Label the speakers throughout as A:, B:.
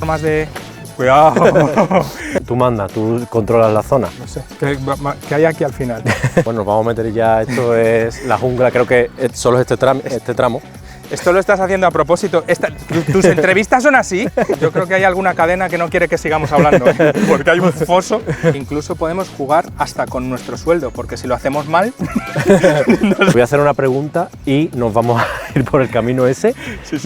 A: más de... ¡Cuidado!
B: Tú mandas, tú controlas la zona.
A: No sé, ¿qué hay aquí al final?
B: Bueno, nos vamos a meter ya, esto es la jungla, creo que solo es este tramo.
A: Esto lo estás haciendo a propósito. ¿Tus entrevistas son así? Yo creo que hay alguna cadena que no quiere que sigamos hablando, ¿eh? Porque hay un foso. Incluso podemos jugar hasta con nuestro sueldo, porque si lo hacemos mal...
B: Voy a hacer una pregunta y nos vamos a ir por el camino ese,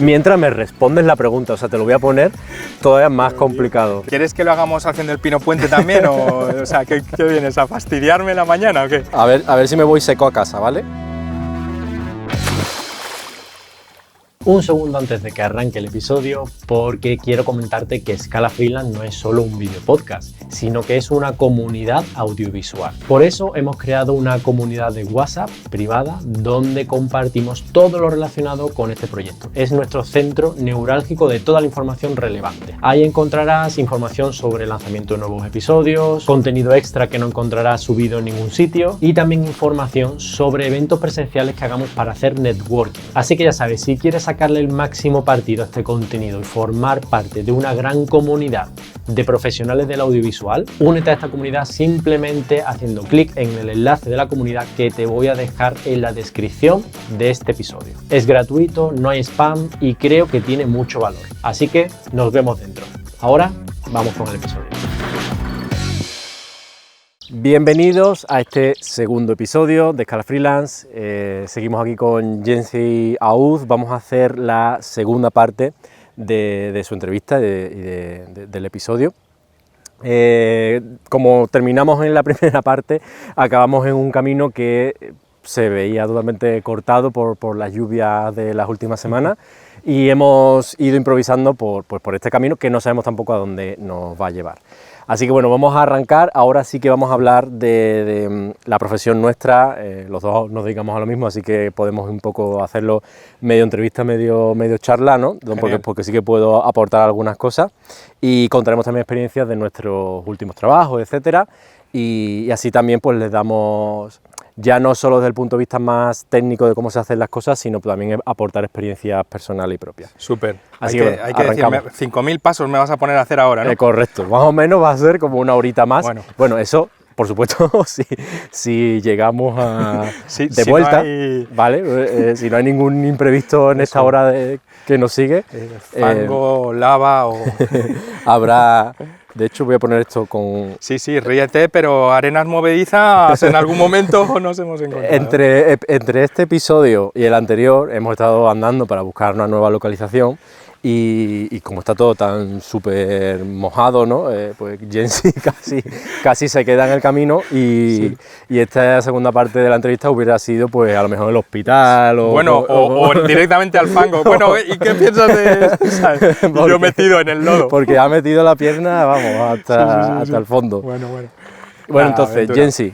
B: mientras me respondes la pregunta. O sea, te lo voy a poner todavía más complicado.
A: ¿Quieres que lo hagamos haciendo el Pino Puente también? O sea, ¿qué vienes? ¿A fastidiarme la mañana o qué?
B: A ver si me voy seco a casa, ¿vale? Un segundo antes de que arranque el episodio, porque quiero comentarte que Scala Freelance no es solo un video podcast, sino que es una comunidad audiovisual. Por eso hemos creado una comunidad de WhatsApp privada donde compartimos todo lo relacionado con este proyecto. Es nuestro centro neurálgico de toda la información relevante. Ahí encontrarás información sobre el lanzamiento de nuevos episodios, contenido extra que no encontrarás subido en ningún sitio y también información sobre eventos presenciales que hagamos para hacer networking. Así que ya sabes, si quieres sacarle el máximo partido a este contenido y formar parte de una gran comunidad de profesionales del audiovisual, únete a esta comunidad simplemente haciendo clic en el enlace de la comunidad que te voy a dejar en la descripción de este episodio. Es gratuito, no hay spam y creo que tiene mucho valor. Así que nos vemos dentro. Ahora vamos con el episodio. Bienvenidos a este segundo episodio de Scala Freelance. Seguimos aquí con Jensi Auz. Vamos a hacer la segunda parte de su entrevista del episodio. Como terminamos en la primera parte, acabamos en un camino que se veía totalmente cortado por las lluvias de las últimas semanas y hemos ido improvisando por este camino que no sabemos tampoco a dónde nos va a llevar. Así que bueno, vamos a arrancar. Ahora sí que vamos a hablar de la profesión nuestra. Los dos nos dedicamos a lo mismo, así que podemos un poco hacerlo medio entrevista, medio charla, ¿no? Porque sí que puedo aportar algunas cosas y contaremos también experiencias de nuestros últimos trabajos, etcétera. Y así también pues les damos, ya no solo desde el punto de vista más técnico de cómo se hacen las cosas, sino también aportar experiencias personales y propias.
A: Súper.
B: Así
A: hay que decirme, 5.000 pasos me vas a poner a hacer ahora, ¿no?
B: Correcto, más o menos va a ser como una horita más. Bueno, eso, por supuesto, si llegamos de vuelta, ¿vale? Si no hay ningún imprevisto en esta hora que nos sigue.
A: Fango, lava o...
B: habrá... De hecho, voy a poner esto con...
A: Sí, ríete, pero arenas movedizas en algún momento nos hemos encontrado.
B: Entre este episodio y el anterior hemos estado andando para buscar una nueva localización y como está todo tan súper mojado, ¿no? Pues Jensi casi se queda en el camino y esta segunda parte de la entrevista hubiera sido pues a lo mejor el hospital
A: o directamente al fango. Bueno, ¿y qué piensas de eso? Yo metido en el lodo.
B: Porque ha metido la pierna, vamos, hasta el fondo. Bueno, entonces, Jensi,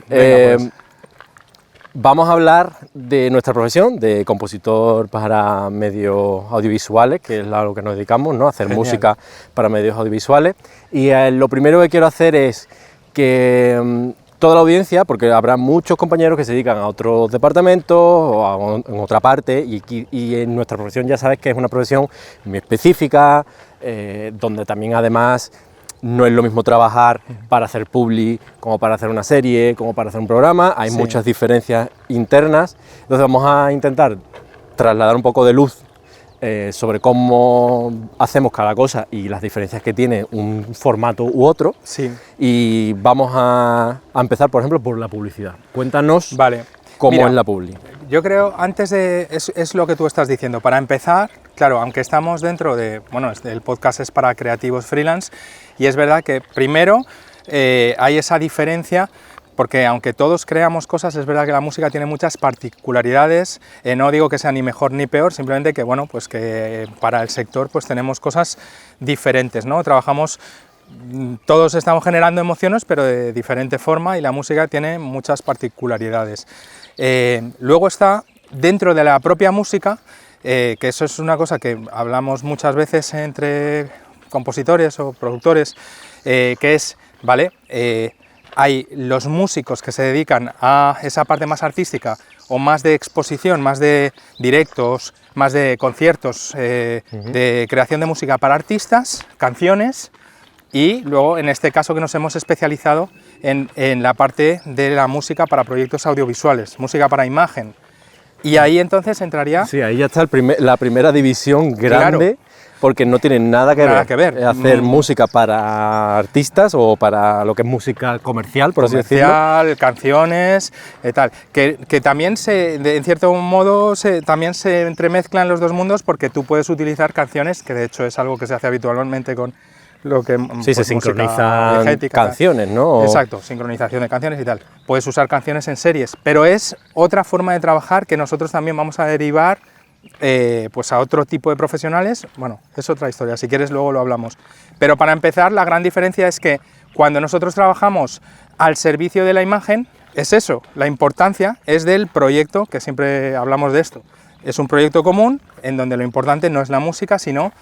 B: vamos a hablar de nuestra profesión, de compositor para medios audiovisuales, que es a lo que nos dedicamos, ¿no? Hacer música para medios audiovisuales. Y lo primero que quiero hacer es que toda la audiencia, porque habrá muchos compañeros que se dedican a otros departamentos o en otra parte, y en nuestra profesión ya sabes que es una profesión muy específica, donde también además no es lo mismo trabajar para hacer publi como para hacer una serie, como para hacer un programa, hay muchas diferencias internas. Entonces vamos a intentar trasladar un poco de luz sobre cómo hacemos cada cosa y las diferencias que tiene un formato u otro. Y vamos a empezar, por ejemplo, por la publicidad. Cuéntanos cómo es la publi.
A: Yo creo, es lo que tú estás diciendo, para empezar, claro, aunque estamos dentro de, bueno, el podcast es para creativos freelance, y es verdad que primero hay esa diferencia, porque aunque todos creamos cosas, es verdad que la música tiene muchas particularidades, no digo que sea ni mejor ni peor, simplemente que, bueno, pues que para el sector pues tenemos cosas diferentes, ¿no? Todos estamos generando emociones, pero de diferente forma, y la música tiene muchas particularidades. Luego está, dentro de la propia música, que eso es una cosa que hablamos muchas veces entre compositores o productores, que es, hay los músicos que se dedican a esa parte más artística o más de exposición, más de directos, más de conciertos, de creación de música para artistas, canciones, y luego en este caso que nos hemos especializado en la parte de la música para proyectos audiovisuales, música para imagen. Y ahí entonces entraría...
B: Sí, ahí ya está la primera división grande, claro, porque no tiene nada que ver. Hacer música para artistas o para lo que es música comercial, por así decirlo.
A: Canciones, tal. Que también en cierto modo también se entremezclan los dos mundos, porque tú puedes utilizar canciones, que de hecho es algo que se hace habitualmente con lo que...
B: Sí, se sincronizan canciones, ¿no?
A: Exacto, sincronización de canciones y tal. Puedes usar canciones en series, pero es otra forma de trabajar que nosotros también vamos a derivar pues a otro tipo de profesionales. Bueno, es otra historia, si quieres luego lo hablamos. Pero para empezar, la gran diferencia es que cuando nosotros trabajamos al servicio de la imagen, es eso, la importancia es del proyecto, que siempre hablamos de esto. Es un proyecto común en donde lo importante no es la música, sino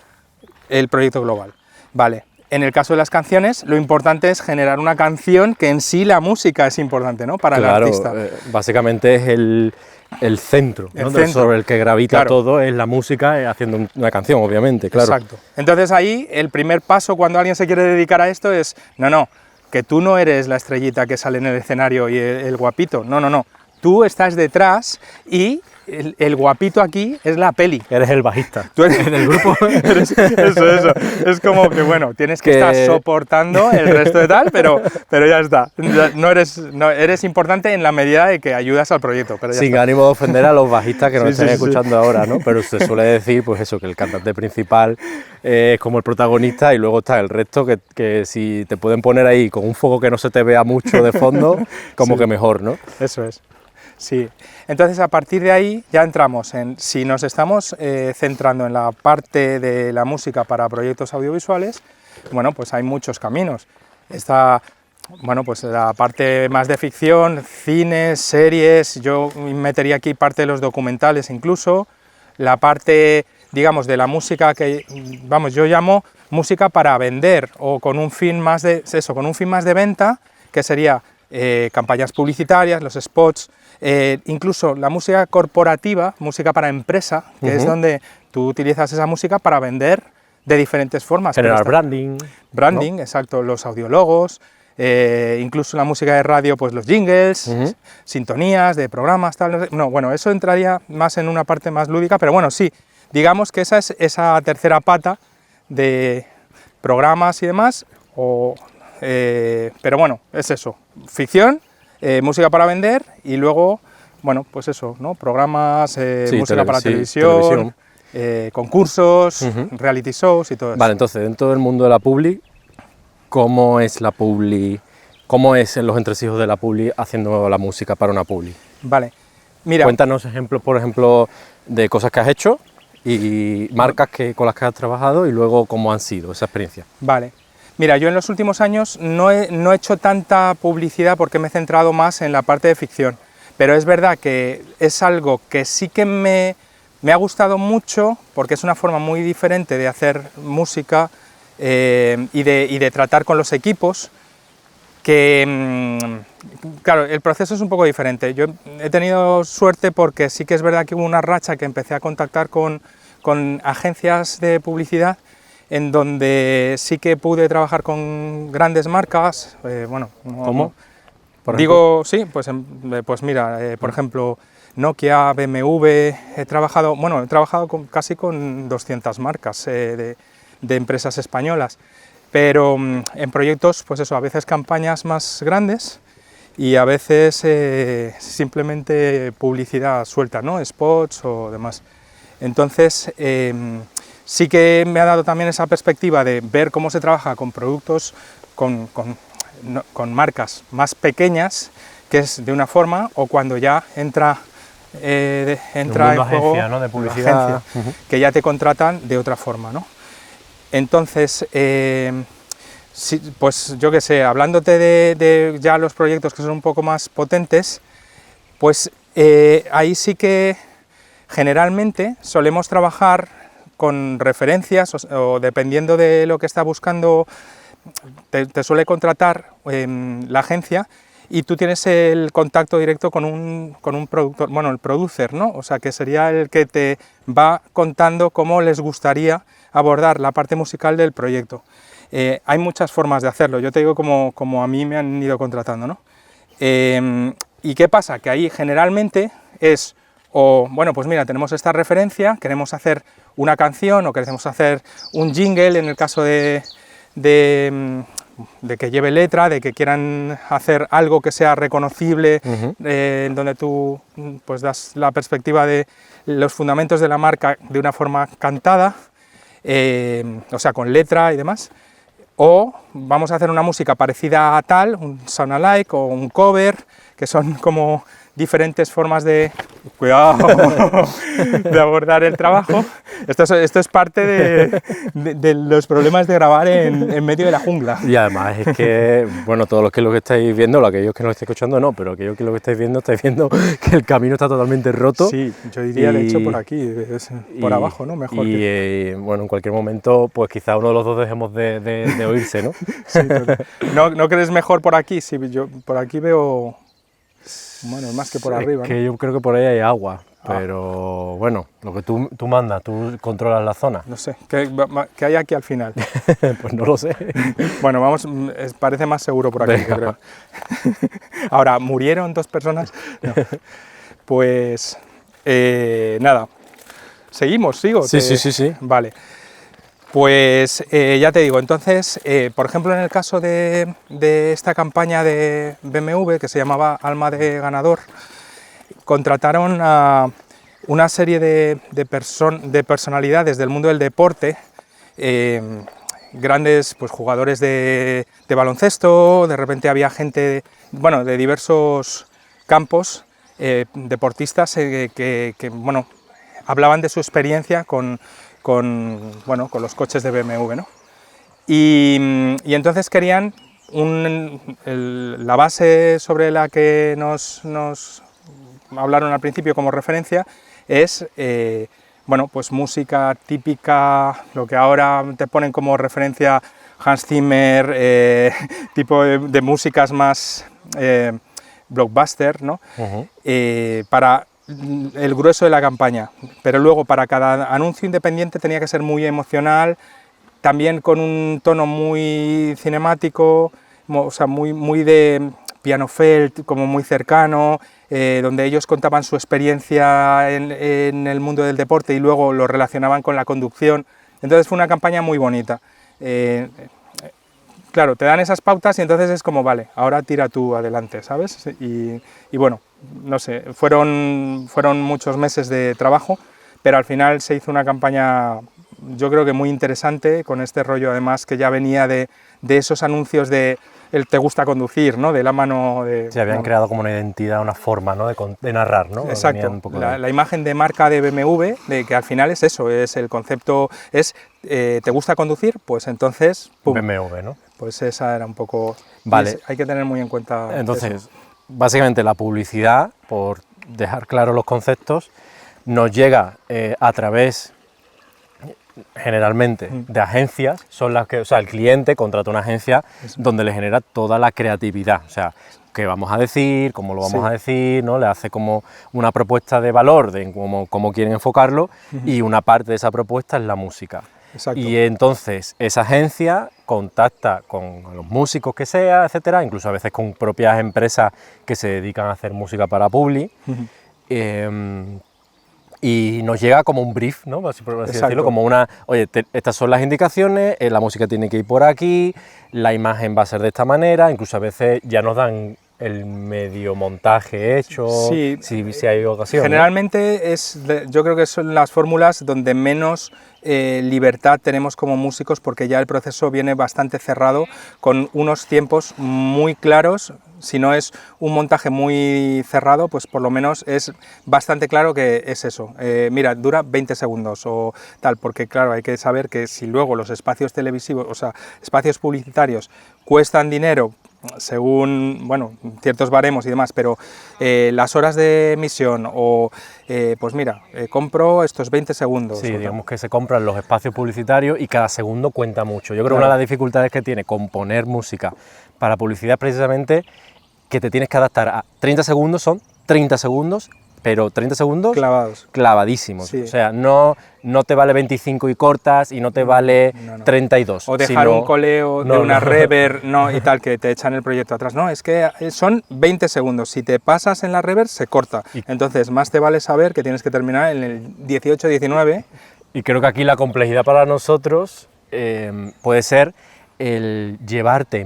A: el proyecto global. Vale, en el caso de las canciones, lo importante es generar una canción que en sí la música es importante, ¿no? Para
B: claro,
A: el artista.
B: Básicamente es el centro, ¿no? Sobre el que gravita, claro, todo, es la música haciendo una canción, obviamente, claro.
A: Exacto. Entonces ahí el primer paso cuando alguien se quiere dedicar a esto es, no, que tú no eres la estrellita que sale en el escenario y el guapito, no. Tú estás detrás y el guapito aquí es la peli.
B: Eres el bajista.
A: Tú eres en el grupo. Eso. Es como que, bueno, tienes que estar soportando el resto de tal, pero ya está. No eres importante en la medida de que ayudas al proyecto. Pero ya
B: Sin
A: está.
B: ánimo de ofender a los bajistas que nos estén escuchando ahora, ¿no? Pero se suele decir, pues eso, que el cantante principal es como el protagonista y luego está el resto que si te pueden poner ahí con un foco que no se te vea mucho de fondo, como que mejor, ¿no?
A: Eso es. Sí, entonces a partir de ahí ya entramos en, si nos estamos centrando en la parte de la música para proyectos audiovisuales, bueno, pues hay muchos caminos. Está, bueno, pues la parte más de ficción, cines, series, yo metería aquí parte de los documentales incluso, la parte, digamos, de la música que, vamos, yo llamo música para vender o con un fin más de, con un fin más de venta, que sería campañas publicitarias, los spots, incluso la música corporativa, música para empresa, que es donde tú utilizas esa música para vender de diferentes formas.
B: Generar branding.
A: Branding, ¿no? Exacto, los audiólogos, incluso la música de radio, pues los jingles, sintonías de programas, tal. No, bueno, eso entraría más en una parte más lúdica, pero bueno, sí, digamos que esa es esa tercera pata de programas y demás, pero bueno, es eso, ficción, música para vender y luego, bueno, pues eso, ¿no? Programas, música para televisión. Concursos, reality shows y todo eso.
B: Vale, entonces, dentro del mundo de la publi, ¿cómo es la publi? ¿Cómo es en los entresijos de la publi haciendo la música para una publi?
A: Vale, mira...
B: Cuéntanos ejemplos, por ejemplo, de cosas que has hecho y marcas con las que has trabajado y luego cómo han sido esa experiencia.
A: Vale. Mira, yo en los últimos años no he hecho tanta publicidad porque me he centrado más en la parte de ficción, pero es verdad que es algo que sí que me ha gustado mucho porque es una forma muy diferente de hacer música y de tratar con los equipos, que claro, el proceso es un poco diferente. Yo he tenido suerte porque sí que es verdad que hubo una racha que empecé a contactar con agencias de publicidad en donde sí que pude trabajar con grandes marcas, bueno...
B: ¿Cómo?
A: Digo, sí, pues mira, por ejemplo, Nokia, BMW, he trabajado casi con 200 marcas de empresas españolas, pero en proyectos, pues eso, a veces campañas más grandes y a veces simplemente publicidad suelta, ¿no? Spots o demás. Entonces, sí que me ha dado también esa perspectiva de ver cómo se trabaja con productos, con marcas más pequeñas, que es de una forma, o cuando ya entra en juego
B: agencia, ¿no? De publicidad,
A: agencia, que ya te contratan de otra forma, ¿no? Entonces, sí, pues yo qué sé, hablándote de ya los proyectos que son un poco más potentes, pues ahí sí que generalmente solemos trabajar con referencias o dependiendo de lo que está buscando te suele contratar la agencia y tú tienes el contacto directo con un productor, bueno, el producer, ¿no? O sea, que sería el que te va contando cómo les gustaría abordar la parte musical del proyecto. Hay muchas formas de hacerlo, yo te digo como a mí me han ido contratando, ¿no? ¿Y qué pasa? Que ahí generalmente es, o bueno, pues mira, tenemos esta referencia, queremos hacer una canción o queremos hacer un jingle en el caso de que lleve letra, de que quieran hacer algo que sea reconocible, en donde tú pues das la perspectiva de los fundamentos de la marca de una forma cantada, o sea, con letra y demás. O vamos a hacer una música parecida a tal, un sound alike o un cover, que son como diferentes formas de, cuidado, de abordar el trabajo. Esto es parte de los problemas de grabar en medio de la jungla.
B: Y además es que, bueno, todos los que lo que estáis viendo, aquellos que no lo estáis escuchando no, pero aquellos que lo que estáis viendo que el camino está totalmente roto.
A: Sí, yo diría de hecho por aquí, por abajo, ¿no? Mejor.
B: Bueno, en cualquier momento, pues quizá uno de los dos dejemos de oírse, ¿no?
A: Sí, ¿No crees mejor por aquí? Sí, yo por aquí veo, bueno, más que por arriba.
B: Es que yo creo que por ahí hay agua, pero bueno, lo que tú mandas, tú controlas la zona.
A: No sé, ¿qué hay aquí al final?
B: Pues no lo sé.
A: Bueno, vamos, parece más seguro por aquí, yo creo. Ahora, ¿murieron 2 personas? No. Pues, nada, ¿seguimos? ¿Sigo?
B: Sí.
A: Vale. Pues ya te digo, entonces, por ejemplo, en el caso de esta campaña de BMW, que se llamaba Alma de Ganador, contrataron a una serie de personalidades del mundo del deporte, grandes pues, jugadores de baloncesto, de repente había gente, bueno, de diversos campos, deportistas que bueno, hablaban de su experiencia con los coches de BMW, ¿no? Y entonces querían la base sobre la que nos hablaron al principio como referencia es bueno, pues música típica, lo que ahora te ponen como referencia Hans Zimmer, tipo de músicas más blockbuster, ¿no? Para el grueso de la campaña, pero luego para cada anuncio independiente tenía que ser muy emocional, también con un tono muy cinemático, o sea, muy de piano felt, como muy cercano, donde ellos contaban su experiencia en el mundo del deporte y luego lo relacionaban con la conducción. Entonces fue una campaña muy bonita. Claro, te dan esas pautas y entonces es como, vale, ahora tira tú adelante, ¿sabes? Y bueno, no sé, fueron muchos meses de trabajo, pero al final se hizo una campaña, yo creo que muy interesante, con este rollo además que ya venía de esos anuncios de el te gusta conducir, ¿no? De la mano de...
B: Se habían creado como una identidad, una forma, ¿no? de narrar, ¿no?
A: Exacto, la imagen de marca de BMW, de que al final es eso, es el concepto, es ¿te gusta conducir? Pues entonces... ¡pum!
B: BMW, ¿no?
A: Pues esa era un poco...
B: Vale.
A: Hay que tener muy en cuenta
B: entonces,
A: eso.
B: Básicamente la publicidad, por dejar claros los conceptos, nos llega a través, generalmente, de agencias, son las que, o sea, el cliente contrata una agencia donde le genera toda la creatividad, o sea, qué vamos a decir, cómo lo vamos a decir, ¿no? Le hace como una propuesta de valor de cómo quieren enfocarlo y una parte de esa propuesta es la música.
A: Exacto.
B: Y entonces esa agencia contacta con los músicos que sea, etcétera, incluso a veces con propias empresas que se dedican a hacer música para Publi, y nos llega como un brief, ¿no? Por así decirlo, como una, oye, estas son las indicaciones, la música tiene que ir por aquí, la imagen va a ser de esta manera, incluso a veces ya nos dan el medio montaje hecho,
A: sí,
B: si hay ocasión.
A: Generalmente yo creo que son las fórmulas donde menos libertad tenemos como músicos, porque ya el proceso viene bastante cerrado, con unos tiempos muy claros. Si no es un montaje muy cerrado, pues por lo menos es bastante claro que es eso. Mira, dura 20 segundos o tal, porque claro, hay que saber que si luego los espacios televisivos, o sea, espacios publicitarios cuestan dinero, según, bueno, ciertos baremos y demás, pero las horas de emisión o, pues mira, compro estos 20 segundos.
B: Sí, digamos que se compran los espacios publicitarios y cada segundo cuenta mucho. Yo creo que una de las dificultades que tiene componer música para publicidad es precisamente que te tienes que adaptar a 30 segundos, son 30 segundos, pero 30 segundos
A: clavados,
B: clavadísimos.
A: Sí.
B: O sea, no te vale 25 y cortas y no te vale 32.
A: O dejar un coleo de una reverb y tal, que te echan el proyecto atrás. No, es que son 20 segundos. Si te pasas en la reverb, se corta. Entonces, más te vale saber que tienes que terminar en el 18, 19.
B: Y creo que aquí la complejidad para nosotros puede ser el llevarte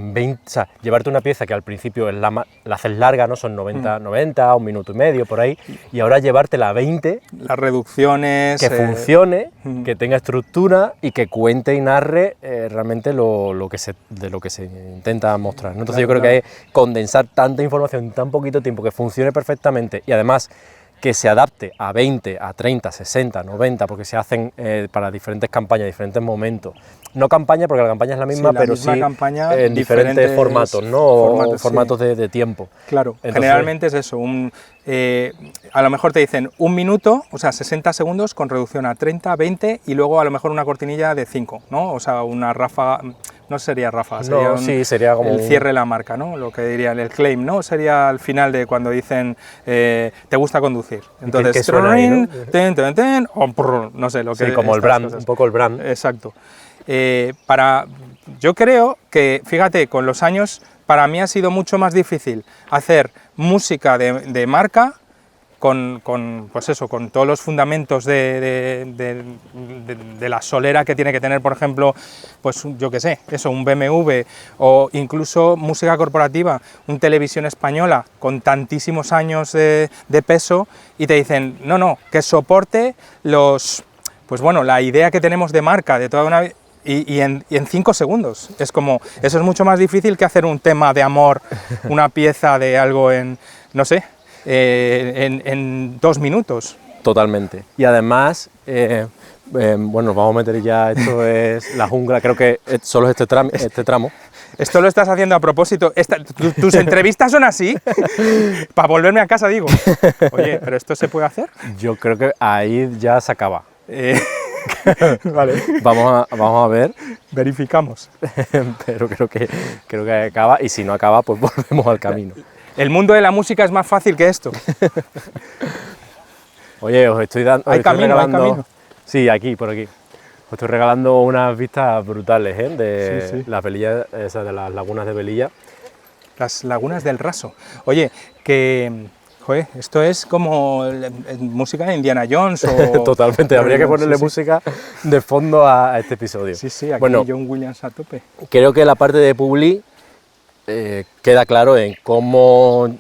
B: llevarte una pieza que al principio la haces larga, ¿no? Son 90, un minuto y medio por ahí, y ahora llevártela a 20,
A: las reducciones,
B: que funcione, que tenga estructura y que cuente y narre realmente de lo que se intenta mostrar, ¿no? Entonces yo creo que es condensar tanta información en tan poquito tiempo, que funcione perfectamente y además que se adapte a 20, a 30, 60, 90, porque se hacen para diferentes campañas, diferentes momentos. No campaña, porque la campaña es la misma, pero sí en diferentes formatos, ¿no? Formatos de tiempo.
A: Claro, entonces, generalmente es eso, a lo mejor te dicen 1 minuto, o sea, 60 segundos con reducción a 30, 20 y luego a lo mejor una cortinilla de 5, ¿no? O sea, una ráfaga, no sería ráfaga, sería,
B: sería como
A: el cierre de la marca, ¿no? Lo que dirían, el claim, ¿no? Sería al final de cuando dicen, ¿te gusta conducir? Entonces,
B: ¿qué suena ahí, no?
A: O no sé, lo que...
B: Sí, como el brand, un poco el brand.
A: Exacto. Yo creo que, fíjate, con los años, para mí ha sido mucho más difícil hacer música de marca pues eso, con todos los fundamentos de la solera que tiene que tener, por ejemplo, pues yo qué sé, eso, un BMW, o incluso música corporativa, un Televisión Española con tantísimos años de peso, y te dicen, no, que soporte pues bueno, la idea que tenemos de marca de toda una vida. Y en 5 segundos, es como, eso es mucho más difícil que hacer un tema de amor, una pieza de algo no sé, en 2 minutos.
B: Totalmente. Y además, bueno, vamos a meter ya, esto es la jungla, creo que solo es este tramo.
A: Esto lo estás haciendo a propósito, tus entrevistas son así, para volverme a casa digo, oye, ¿pero esto se puede hacer?
B: Yo creo que ahí ya se acaba.
A: Vale.
B: Vamos a ver.
A: Verificamos.
B: Pero creo que acaba, y si no acaba, pues volvemos al camino.
A: El mundo de la música es más fácil que esto.
B: Oye, os estoy
A: regalando...
B: Sí, por aquí. Os estoy regalando unas vistas brutales, de las Velillas, esas de las lagunas de Velilla.
A: Las lagunas del Raso. Oye, que... Joder, esto es como música de Indiana Jones o...
B: Totalmente, habría que ponerle música de fondo a este episodio.
A: Sí, aquí bueno, John Williams a tope.
B: Creo que la parte de Publi queda claro en cómo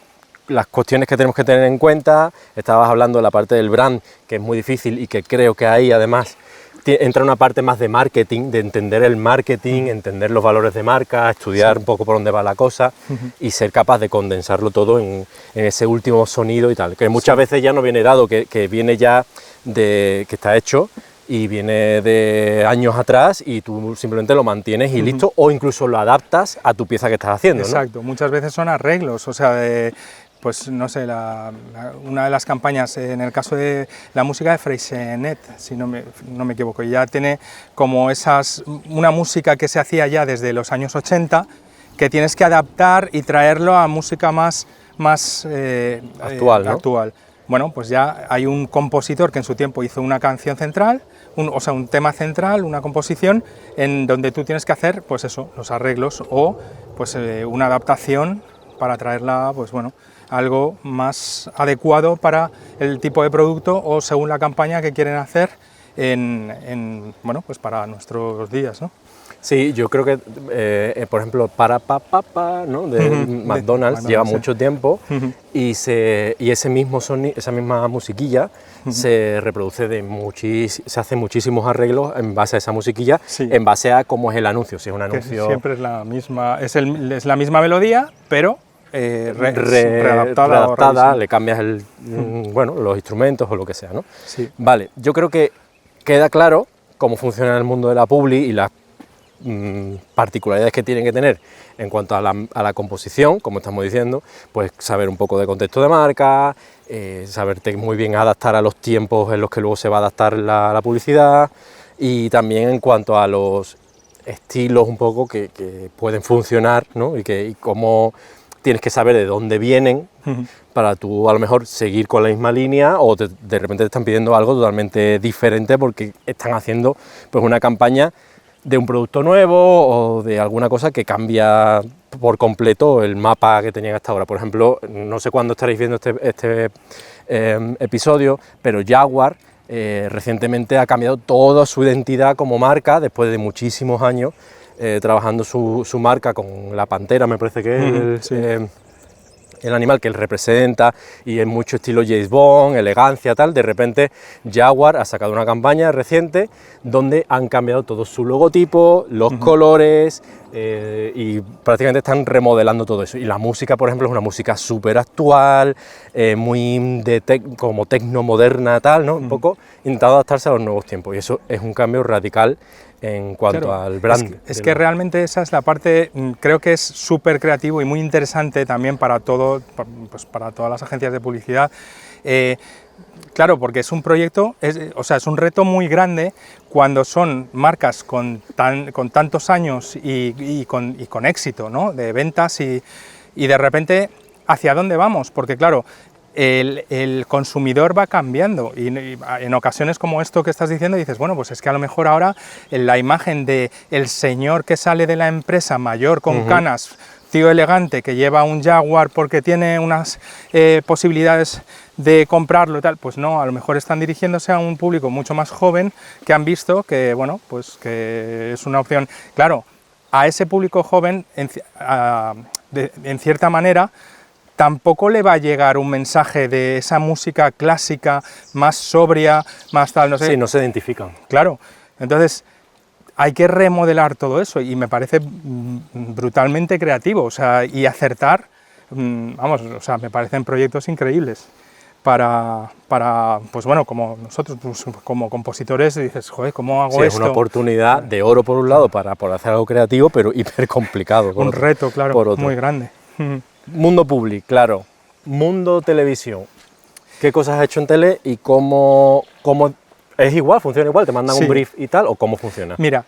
B: las cuestiones que tenemos que tener en cuenta. Estabas hablando de la parte del brand, que es muy difícil y que creo que ahí además entra una parte más de marketing, de entender el marketing, entender los valores de marca, estudiar un poco por dónde va la cosa y ser capaz de condensarlo todo en ese último sonido y tal, que muchas veces ya no viene dado, que viene ya que está hecho y viene de años atrás y tú simplemente lo mantienes y listo, o incluso lo adaptas a tu pieza que estás haciendo, ¿no?
A: Exacto, muchas veces son arreglos, o sea, pues no sé, una de las campañas, en el caso de la música de Freixenet, si no me equivoco, ya tiene como una música que se hacía ya desde los años 80, que tienes que adaptar y traerlo a música más
B: actual, ¿no?
A: Actual. Bueno, pues ya hay un compositor que en su tiempo hizo una canción central, un tema central, una composición, en donde tú tienes que hacer, pues eso, los arreglos o pues una adaptación para traerla, pues bueno, algo más adecuado para el tipo de producto o según la campaña que quieren hacer bueno, pues para nuestros días, ¿no?
B: Sí, yo creo que, por ejemplo, Para Papá, ¿no? de McDonald's lleva mucho tiempo y ese mismo sonido, esa misma musiquilla se reproduce se hacen muchísimos arreglos en base a esa musiquilla, en base a cómo es el anuncio, si es un anuncio...
A: Que siempre es la misma, es la misma melodía, pero... readaptada,
B: le cambias bueno, los instrumentos o lo que sea, ¿no?
A: Sí.
B: Vale, yo creo que queda claro cómo funciona el mundo de la publi y las particularidades que tienen que tener en cuanto a la composición, como estamos diciendo, pues saber un poco de contexto de marca, saberte muy bien adaptar a los tiempos en los que luego se va a adaptar la publicidad, y también en cuanto a los estilos un poco que pueden funcionar, ¿no? y cómo tienes que saber de dónde vienen para tú a lo mejor seguir con la misma línea, o de repente te están pidiendo algo totalmente diferente porque están haciendo pues una campaña de un producto nuevo o de alguna cosa que cambia por completo el mapa que tenían hasta ahora. Por ejemplo, no sé cuándo estaréis viendo este episodio, pero Jaguar recientemente ha cambiado toda su identidad como marca después de muchísimos años trabajando su marca con la pantera, me parece que es el animal que él representa, y es mucho estilo James Bond, elegancia, tal. De repente Jaguar ha sacado una campaña reciente donde han cambiado todo su logotipo, los colores, y prácticamente están remodelando todo eso. Y la música, por ejemplo, es una música súper actual, muy como tecno moderna, tal, ¿no? Un poco intentado adaptarse a los nuevos tiempos, y eso es un cambio radical en cuanto al brand.
A: Es que realmente esa es la parte, creo que es súper creativo y muy interesante también para todo, pues para todas las agencias de publicidad. Claro, porque es un proyecto, es un reto muy grande cuando son marcas con tantos años y con éxito, ¿no? De ventas, y de repente, ¿hacia dónde vamos? Porque claro, el consumidor va cambiando, y en ocasiones como esto que estás diciendo dices, bueno, pues es que a lo mejor ahora la imagen de el señor que sale de la empresa mayor con canas, tío elegante que lleva un Jaguar porque tiene unas posibilidades de comprarlo y tal, pues no, a lo mejor están dirigiéndose a un público mucho más joven que han visto que, bueno, pues que es una opción. Claro, a ese público joven, en cierta manera, tampoco le va a llegar un mensaje de esa música clásica, más sobria, más tal, no sé.
B: Sí, no se identifican.
A: Claro, entonces hay que remodelar todo eso, y me parece brutalmente creativo, o sea, y acertar, vamos, o sea, me parecen proyectos increíbles para pues bueno, como nosotros, pues, como compositores, dices, joder, ¿cómo hago esto?
B: Es una oportunidad de oro por un lado para hacer algo creativo, pero hiper complicado.
A: Un reto, claro, por otro. Muy grande.
B: Mundo public, claro. Mundo televisión. ¿Qué cosas has hecho en tele y cómo es igual, funciona igual? ¿Te mandan un brief y tal, o cómo funciona?
A: Mira,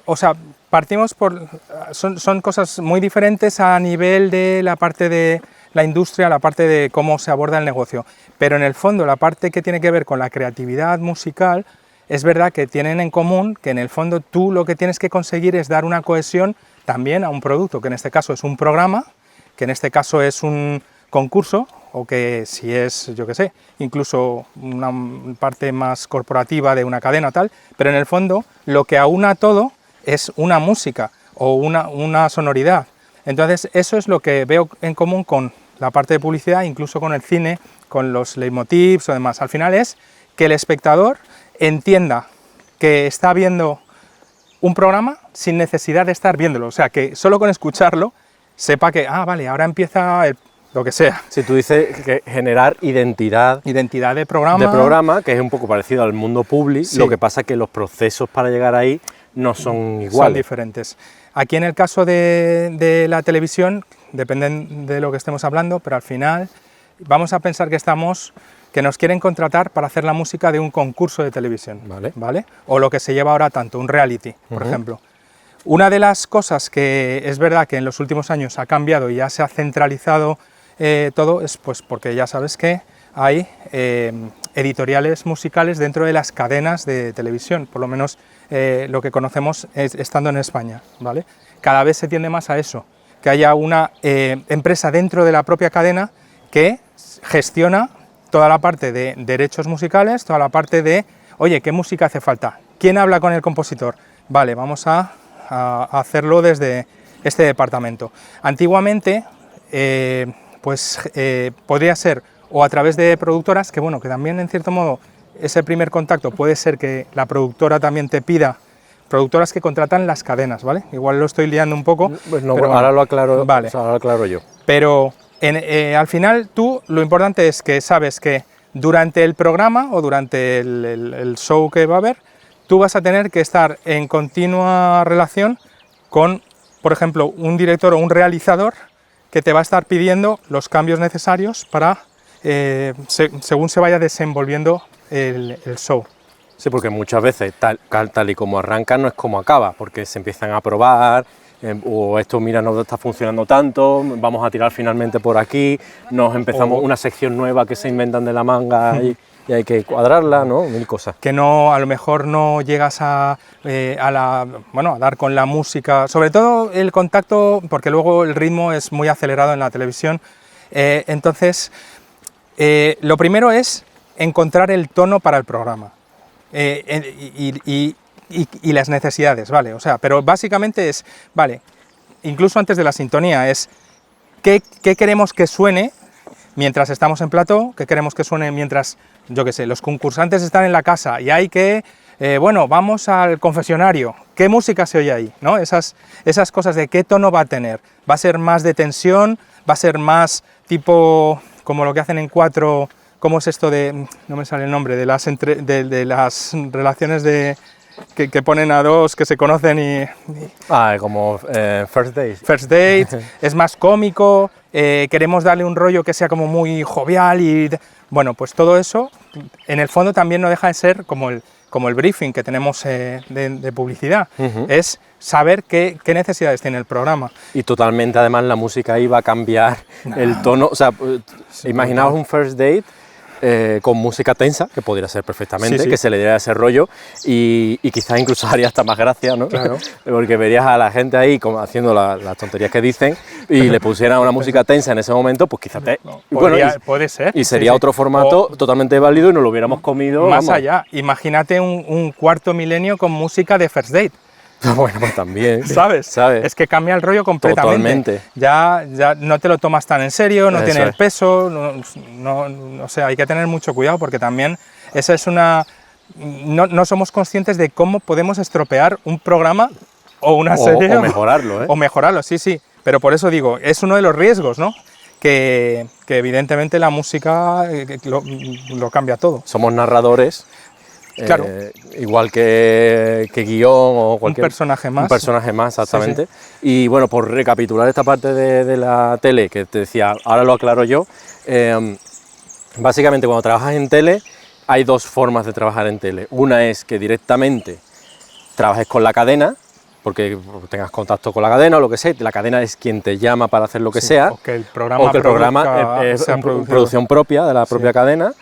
A: o sea, partimos por... Son cosas muy diferentes a nivel de la parte de la industria, la parte de cómo se aborda el negocio, pero en el fondo la parte que tiene que ver con la creatividad musical, es verdad que tienen en común que en el fondo tú lo que tienes que conseguir es dar una cohesión también a un producto, que en este caso es un programa, que en este caso es un concurso, o que si es, yo qué sé, incluso una parte más corporativa de una cadena tal, pero en el fondo lo que aúna todo es una música o una sonoridad. Entonces eso es lo que veo en común con la parte de publicidad, incluso con el cine, con los leitmotivs o demás. Al final es que el espectador entienda que está viendo un programa sin necesidad de estar viéndolo, o sea, que solo con escucharlo sepa que, vale, ahora empieza lo que sea.
B: Si tú dices que generar identidad
A: de programa,
B: que es un poco parecido al mundo public, sí. Lo que pasa es que los procesos para llegar ahí no son iguales.
A: Son diferentes. Aquí en el caso de la televisión, dependen de lo que estemos hablando, pero al final vamos a pensar que nos quieren contratar para hacer la música de un concurso de televisión, ¿vale? O lo que se lleva ahora tanto, un reality, por ejemplo. Una de las cosas que es verdad que en los últimos años ha cambiado y ya se ha centralizado todo es pues porque ya sabes que hay editoriales musicales dentro de las cadenas de televisión, por lo menos lo que conocemos estando en España, ¿vale? Cada vez se tiende más a eso, que haya una empresa dentro de la propia cadena que gestiona toda la parte de derechos musicales, toda la parte de, oye, ¿qué música hace falta? ¿Quién habla con el compositor? Vale, vamos a hacerlo desde este departamento. Antiguamente, podría ser o a través de productoras, que bueno, que también en cierto modo ese primer contacto puede ser que la productora también te pida, productoras que contratan las cadenas, ¿vale? Igual lo estoy liando un poco.
B: Pues no, pero ahora lo aclaro,
A: vale.
B: O sea, ahora lo aclaro yo.
A: Pero al final tú lo importante es que sabes que durante el programa o durante el show que va a haber, tú vas a tener que estar en continua relación con, por ejemplo, un director o un realizador que te va a estar pidiendo los cambios necesarios para, según se vaya desenvolviendo el show.
B: Sí, porque muchas veces tal y como arranca no es como acaba, porque se empiezan a probar, o esto mira no está funcionando tanto, vamos a tirar finalmente por aquí, nos empezamos una sección nueva que se inventan de la manga y hay que cuadrarla, ¿no? Mil cosas.
A: Que no, a lo mejor no llegas a dar con la música, sobre todo el contacto, porque luego el ritmo es muy acelerado en la televisión, entonces lo primero es encontrar el tono para el programa y las necesidades, ¿vale? O sea, pero básicamente es, vale, incluso antes de la sintonía, es qué queremos que suene mientras estamos en plató, qué queremos que suene mientras, yo qué sé, los concursantes están en la casa y hay que, vamos al confesionario, ¿qué música se oye ahí? ¿No? Esas cosas de qué tono va a tener, ¿va a ser más de tensión? ¿Va a ser más tipo, como lo que hacen en 4, cómo es esto de, no me sale el nombre, de las relaciones que ponen a dos que se conocen
B: Como First Date.
A: First Date, es más cómico, queremos darle un rollo que sea como muy jovial y... Bueno, pues todo eso, en el fondo también no deja de ser como el briefing que tenemos de publicidad, es saber qué necesidades tiene el programa.
B: Y totalmente, además, la música ahí va a cambiar el tono, o sea, sí, imaginaos un First Date con música tensa, que podría ser perfectamente, que se le diera ese rollo y quizás incluso haría hasta más gracia, ¿no?
A: Claro.
B: Porque verías a la gente ahí como haciendo las tonterías que dicen y le pusieran una música tensa en ese momento, pues quizás
A: puede ser.
B: Y sería otro formato totalmente válido y nos lo hubiéramos comido.
A: Más allá, imagínate un cuarto milenio con música de First Date.
B: Bueno, pues también.
A: ¿Sabes? Es que cambia el rollo completamente.
B: Totalmente.
A: Ya no te lo tomas tan en serio, no tiene el peso, no sé, hay que tener mucho cuidado porque también esa es una... No somos conscientes de cómo podemos estropear un programa o una serie.
B: O mejorarlo, ¿eh?
A: O mejorarlo, sí. Pero por eso digo, es uno de los riesgos, ¿no? Que evidentemente la música lo cambia todo.
B: Somos narradores.
A: Claro.
B: Igual que guión o cualquier...
A: Un personaje más.
B: Un personaje más, exactamente. Sí. Y bueno, por recapitular esta parte de la tele, que te decía, ahora lo aclaro yo, básicamente cuando trabajas en tele hay dos formas de trabajar en tele. Una es que directamente trabajes con la cadena, porque tengas contacto con la cadena o lo que sea, la cadena es quien te llama para hacer lo que sea,
A: o que el programa
B: es producción propia de la propia cadena.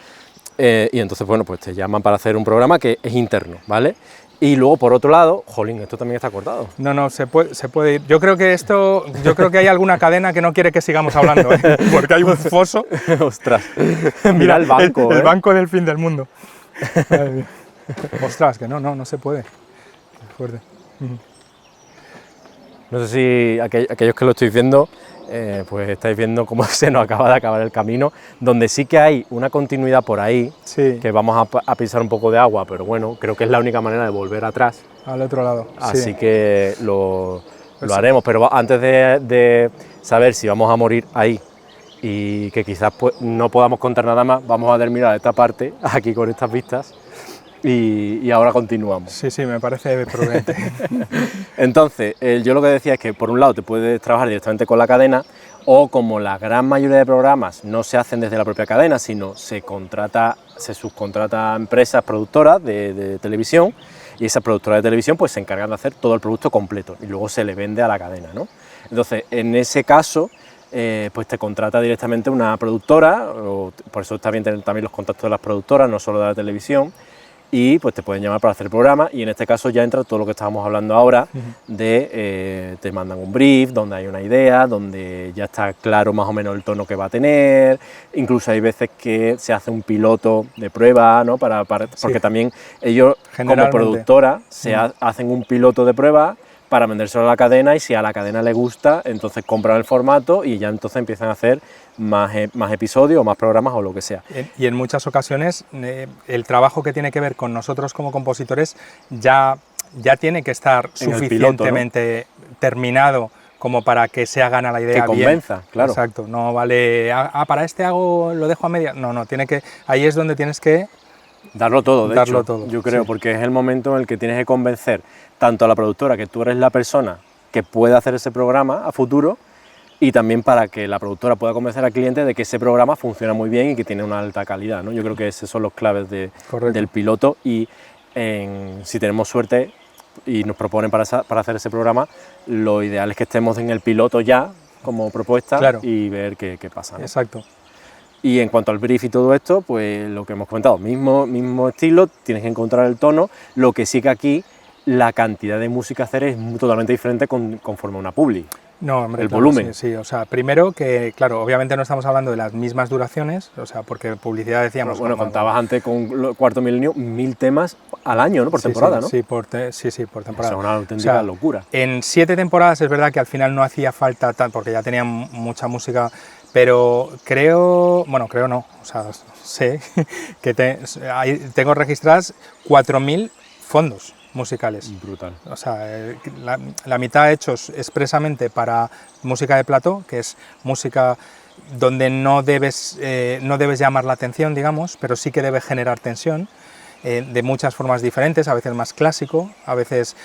B: Y entonces, bueno, pues te llaman para hacer un programa que es interno, ¿vale? Y luego, por otro lado, jolín, esto también está cortado.
A: No, se puede ir. Yo creo que hay alguna cadena que no quiere que sigamos hablando, ¿eh? Porque hay un foso.
B: Ostras, mira el banco.
A: El banco del fin del mundo. Ostras, que no se puede. Qué fuerte.
B: No sé si aquellos que lo estáis viendo, pues estáis viendo cómo se nos acaba de acabar el camino, donde sí que hay una continuidad por ahí, que vamos a pisar un poco de agua, pero bueno, creo que es la única manera de volver atrás.
A: Al otro lado.
B: Así que lo haremos, pero antes de saber si vamos a morir ahí y que quizás no podamos contar nada más, vamos a terminar esta parte aquí con estas vistas. Y ahora continuamos.
A: Sí, me parece prudente.
B: Entonces, yo lo que decía es que por un lado te puedes trabajar directamente con la cadena, o como la gran mayoría de programas no se hacen desde la propia cadena, sino se subcontrata a empresas productoras de televisión, y esas productoras de televisión pues se encargan de hacer todo el producto completo y luego se le vende a la cadena, ¿no? Entonces, en ese caso, pues te contrata directamente una productora, por eso está bien tener también los contactos de las productoras, no solo de la televisión, y pues te pueden llamar para hacer el programa, y en este caso ya entra todo lo que estábamos hablando ahora, te mandan un brief, donde hay una idea, donde ya está claro más o menos el tono que va a tener, incluso hay veces que se hace un piloto de prueba, ¿no? Porque también ellos como productora hacen un piloto de prueba para vendérselo a la cadena, y si a la cadena le gusta, entonces compran el formato y ya entonces empiezan a hacer más episodios o más programas o lo que sea.
A: Y en muchas ocasiones el trabajo que tiene que ver con nosotros como compositores ya tiene que estar suficientemente piloto, ¿no? Terminado como para que se hagan a la idea
B: que convenza,
A: bien.
B: Claro.
A: Exacto, no vale, para este lo dejo a media, no, ahí es donde tienes que
C: Darlo todo, de
A: darlo
C: hecho,
A: todo,
C: yo creo,
A: sí.
C: porque es el momento en el que tienes que convencer tanto a la productora que tú eres la persona que puede hacer ese programa a futuro, y también para que la productora pueda convencer al cliente de que ese programa funciona muy bien y que tiene una alta calidad, ¿no? Yo creo que esos son los claves del piloto, y si tenemos suerte y nos proponen para hacer ese programa, lo ideal es que estemos en el piloto ya como propuesta,
A: Claro.
C: y ver qué pasa, ¿no?
A: Exacto.
C: Y en cuanto al brief y todo esto, pues lo que hemos comentado, mismo estilo, tienes que encontrar el tono, lo que sí que aquí la cantidad de música a hacer es totalmente diferente conforme a una publi.
A: No, hombre,
C: el
A: claro,
C: volumen.
A: Sí, o sea, primero que, claro, obviamente no estamos hablando de las mismas duraciones, o sea, porque publicidad decíamos...
C: Bueno, contabas antes con Cuarto Milenio 1000 temas al año, ¿no? Por temporada, ¿no?
A: Sí, por temporada.
C: Eso es una auténtica locura.
A: En 7 temporadas es verdad que al final no hacía falta tanto, porque ya tenían mucha música, pero creo no, o sea, sé que tengo registradas 4000 fondos musicales.
C: Brutal.
A: O sea, la mitad hechos expresamente para música de plató, que es música donde no debes llamar la atención, digamos, pero sí que debe generar tensión, de muchas formas diferentes, a veces más clásico, a veces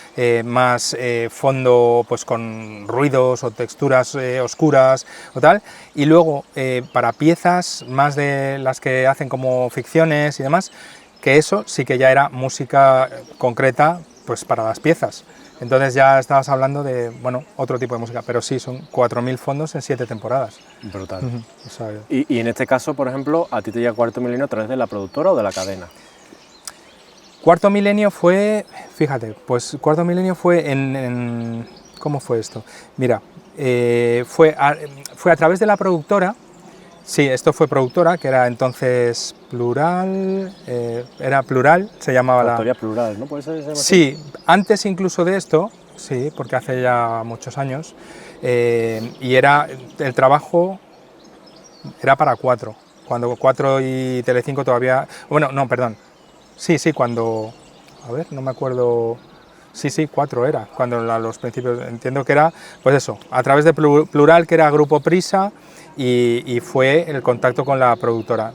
A: más fondo pues con ruidos o texturas oscuras o tal, y luego para piezas más de las que hacen como ficciones y demás, que eso sí que ya era música concreta pues para las piezas. Entonces ya estabas hablando de, bueno, otro tipo de música, pero sí, son 4000 fondos en 7 temporadas.
C: Brutal.
A: O sea,
C: y en este caso, por ejemplo, ¿a ti te llega Cuarto Milenio a través de la productora o de la cadena?
A: Cuarto Milenio fue, fíjate, pues Cuarto Milenio fue ¿cómo fue esto? Mira, fue a través de la productora. Sí, esto fue productora, que era entonces Plural, era Plural, se llamaba la...
C: Factoría Plural, ¿no? ¿Puede ser?
A: Sí, antes incluso de esto, sí, porque hace ya muchos años, y el trabajo era para 4, cuando 4 y Telecinco todavía... Bueno, no, perdón, sí, cuando... A ver, no me acuerdo... Sí, 4 era, cuando a los principios, entiendo que era, pues eso, a través de Plural, que era Grupo Prisa, y fue el contacto con la productora.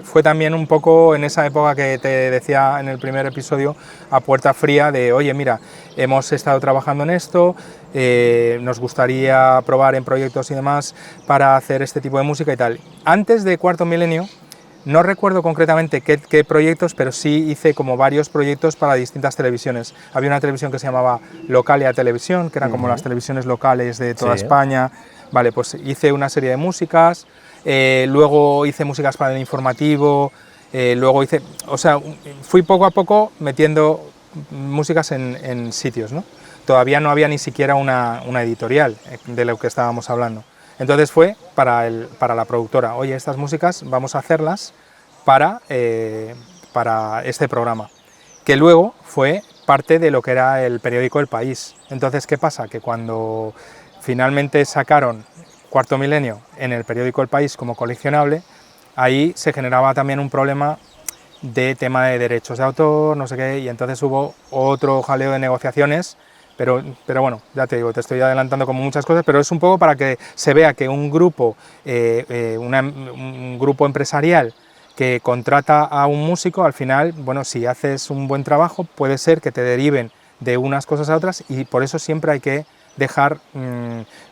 A: Fue también un poco en esa época que te decía en el primer episodio, a puerta fría, de oye, mira, hemos estado trabajando en esto, nos gustaría probar en proyectos y demás para hacer este tipo de música y tal. Antes de Cuarto Milenio, no recuerdo concretamente qué proyectos, pero sí hice como varios proyectos para distintas televisiones. Había una televisión que se llamaba Localia Televisión, que eran como las televisiones locales de toda España. Vale, pues hice una serie de músicas, luego hice músicas para el informativo, luego hice... O sea, fui poco a poco metiendo músicas en sitios, ¿no? Todavía no había ni siquiera una editorial de lo que estábamos hablando. Entonces fue para la productora, oye, estas músicas vamos a hacerlas para este programa, que luego fue parte de lo que era el periódico El País. Entonces, ¿qué pasa? Que cuando finalmente sacaron Cuarto Milenio en el periódico El País como coleccionable, ahí se generaba también un problema de tema de derechos de autor, no sé qué, y entonces hubo otro jaleo de negociaciones. Pero bueno, ya te digo, te estoy adelantando como muchas cosas, pero es un poco para que se vea que un grupo empresarial que contrata a un músico, al final, bueno, si haces un buen trabajo, puede ser que te deriven de unas cosas a otras, y por eso siempre hay que dejar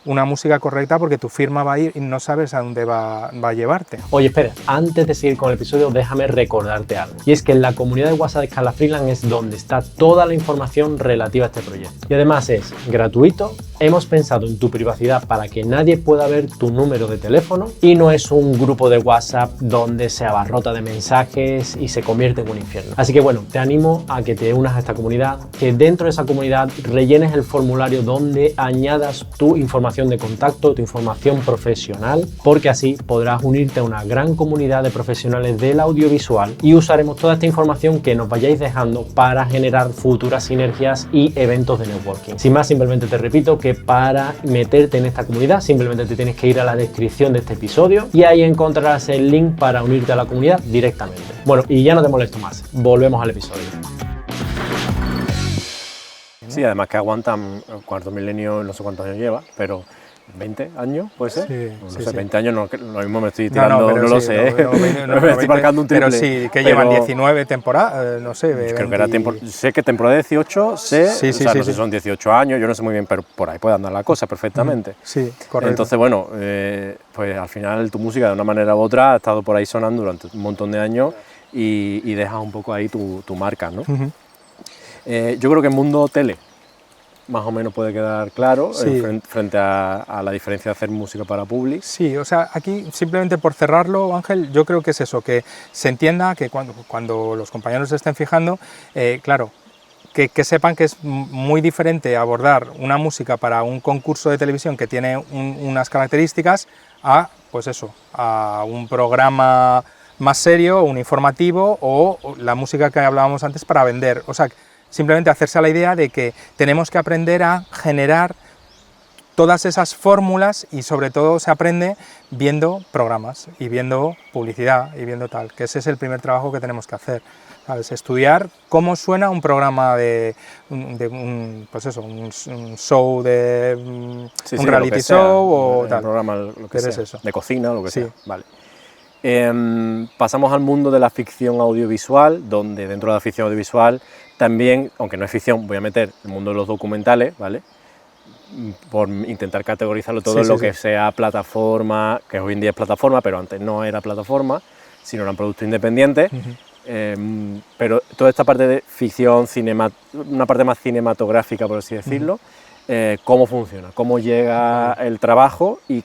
A: una música correcta, porque tu firma va a ir y no sabes a dónde va a llevarte.
B: Oye, espera, antes de seguir con el episodio, déjame recordarte algo. Y es que en la comunidad de WhatsApp de Scala Freelance es donde está toda la información relativa a este proyecto. Y además es gratuito, hemos pensado en tu privacidad para que nadie pueda ver tu número de teléfono, y no es un grupo de WhatsApp donde se abarrota de mensajes y se convierte en un infierno. Así que bueno, te animo a que te unas a esta comunidad, que dentro de esa comunidad rellenes el formulario donde añadas tu información de contacto, tu información profesional, porque así podrás unirte a una gran comunidad de profesionales del audiovisual, y usaremos toda esta información que nos vayáis dejando para generar futuras sinergias y eventos de networking. Sin más, simplemente te repito que para meterte en esta comunidad simplemente te tienes que ir a la descripción de este episodio y ahí encontrarás el link para unirte a la comunidad directamente. Bueno, y ya no te molesto más, volvemos al episodio.
C: Sí, además que aguantan Cuarto Milenio, no sé cuántos años lleva, pero 20 años, ¿puede ser?
A: Sí,
C: No
A: sí,
C: sé,
A: sí.
C: 20 años, no, lo mismo me estoy tirando,
A: pero
C: no lo
A: sí,
C: sé,
A: no,
C: me estoy marcando un triple.
A: Pero sí, que llevan 19 temporadas, no sé,
C: Yo creo
A: 20...
C: que era sé que temporada 18, sé,
A: Sí, sí,
C: o sea,
A: sí,
C: no sé
A: sí.
C: si son 18 años, yo no sé muy bien, pero por ahí puede andar la cosa perfectamente.
A: Sí, correcto.
C: Entonces, bueno, pues al final tu música de una manera u otra ha estado por ahí sonando durante un montón de años y dejas un poco ahí tu marca, ¿no? Yo creo que en mundo tele más o menos puede quedar claro
A: Sí.
C: frente a la diferencia de hacer música para Publi.
A: Sí, o sea, aquí simplemente por cerrarlo, Ángel, yo creo que es eso, que se entienda que cuando los compañeros se estén fijando, claro, que sepan que es muy diferente abordar una música para un concurso de televisión que tiene unas características a, pues eso, a un programa más serio, un informativo o la música que hablábamos antes para vender. O sea, simplemente hacerse a la idea de que tenemos que aprender a generar todas esas fórmulas y sobre todo se aprende viendo programas y viendo publicidad y viendo tal, que ese es el primer trabajo que tenemos que hacer, ¿sabes? Estudiar cómo suena un programa pues eso, un show de un reality show o tal.
C: Un programa, lo que sea,
A: eso.
C: de cocina o lo que
A: Sí.
C: sea, vale. Pasamos al mundo de la ficción audiovisual, donde dentro de la ficción audiovisual también, aunque no es ficción, voy a meter el mundo de los documentales, ¿vale? Por intentar categorizarlo todo en lo que sea plataforma, que hoy en día es plataforma, pero antes no era plataforma, sino eran productos independientes. Pero toda esta parte de ficción, una parte más cinematográfica, por así decirlo, ¿cómo funciona? ¿Cómo llega el trabajo y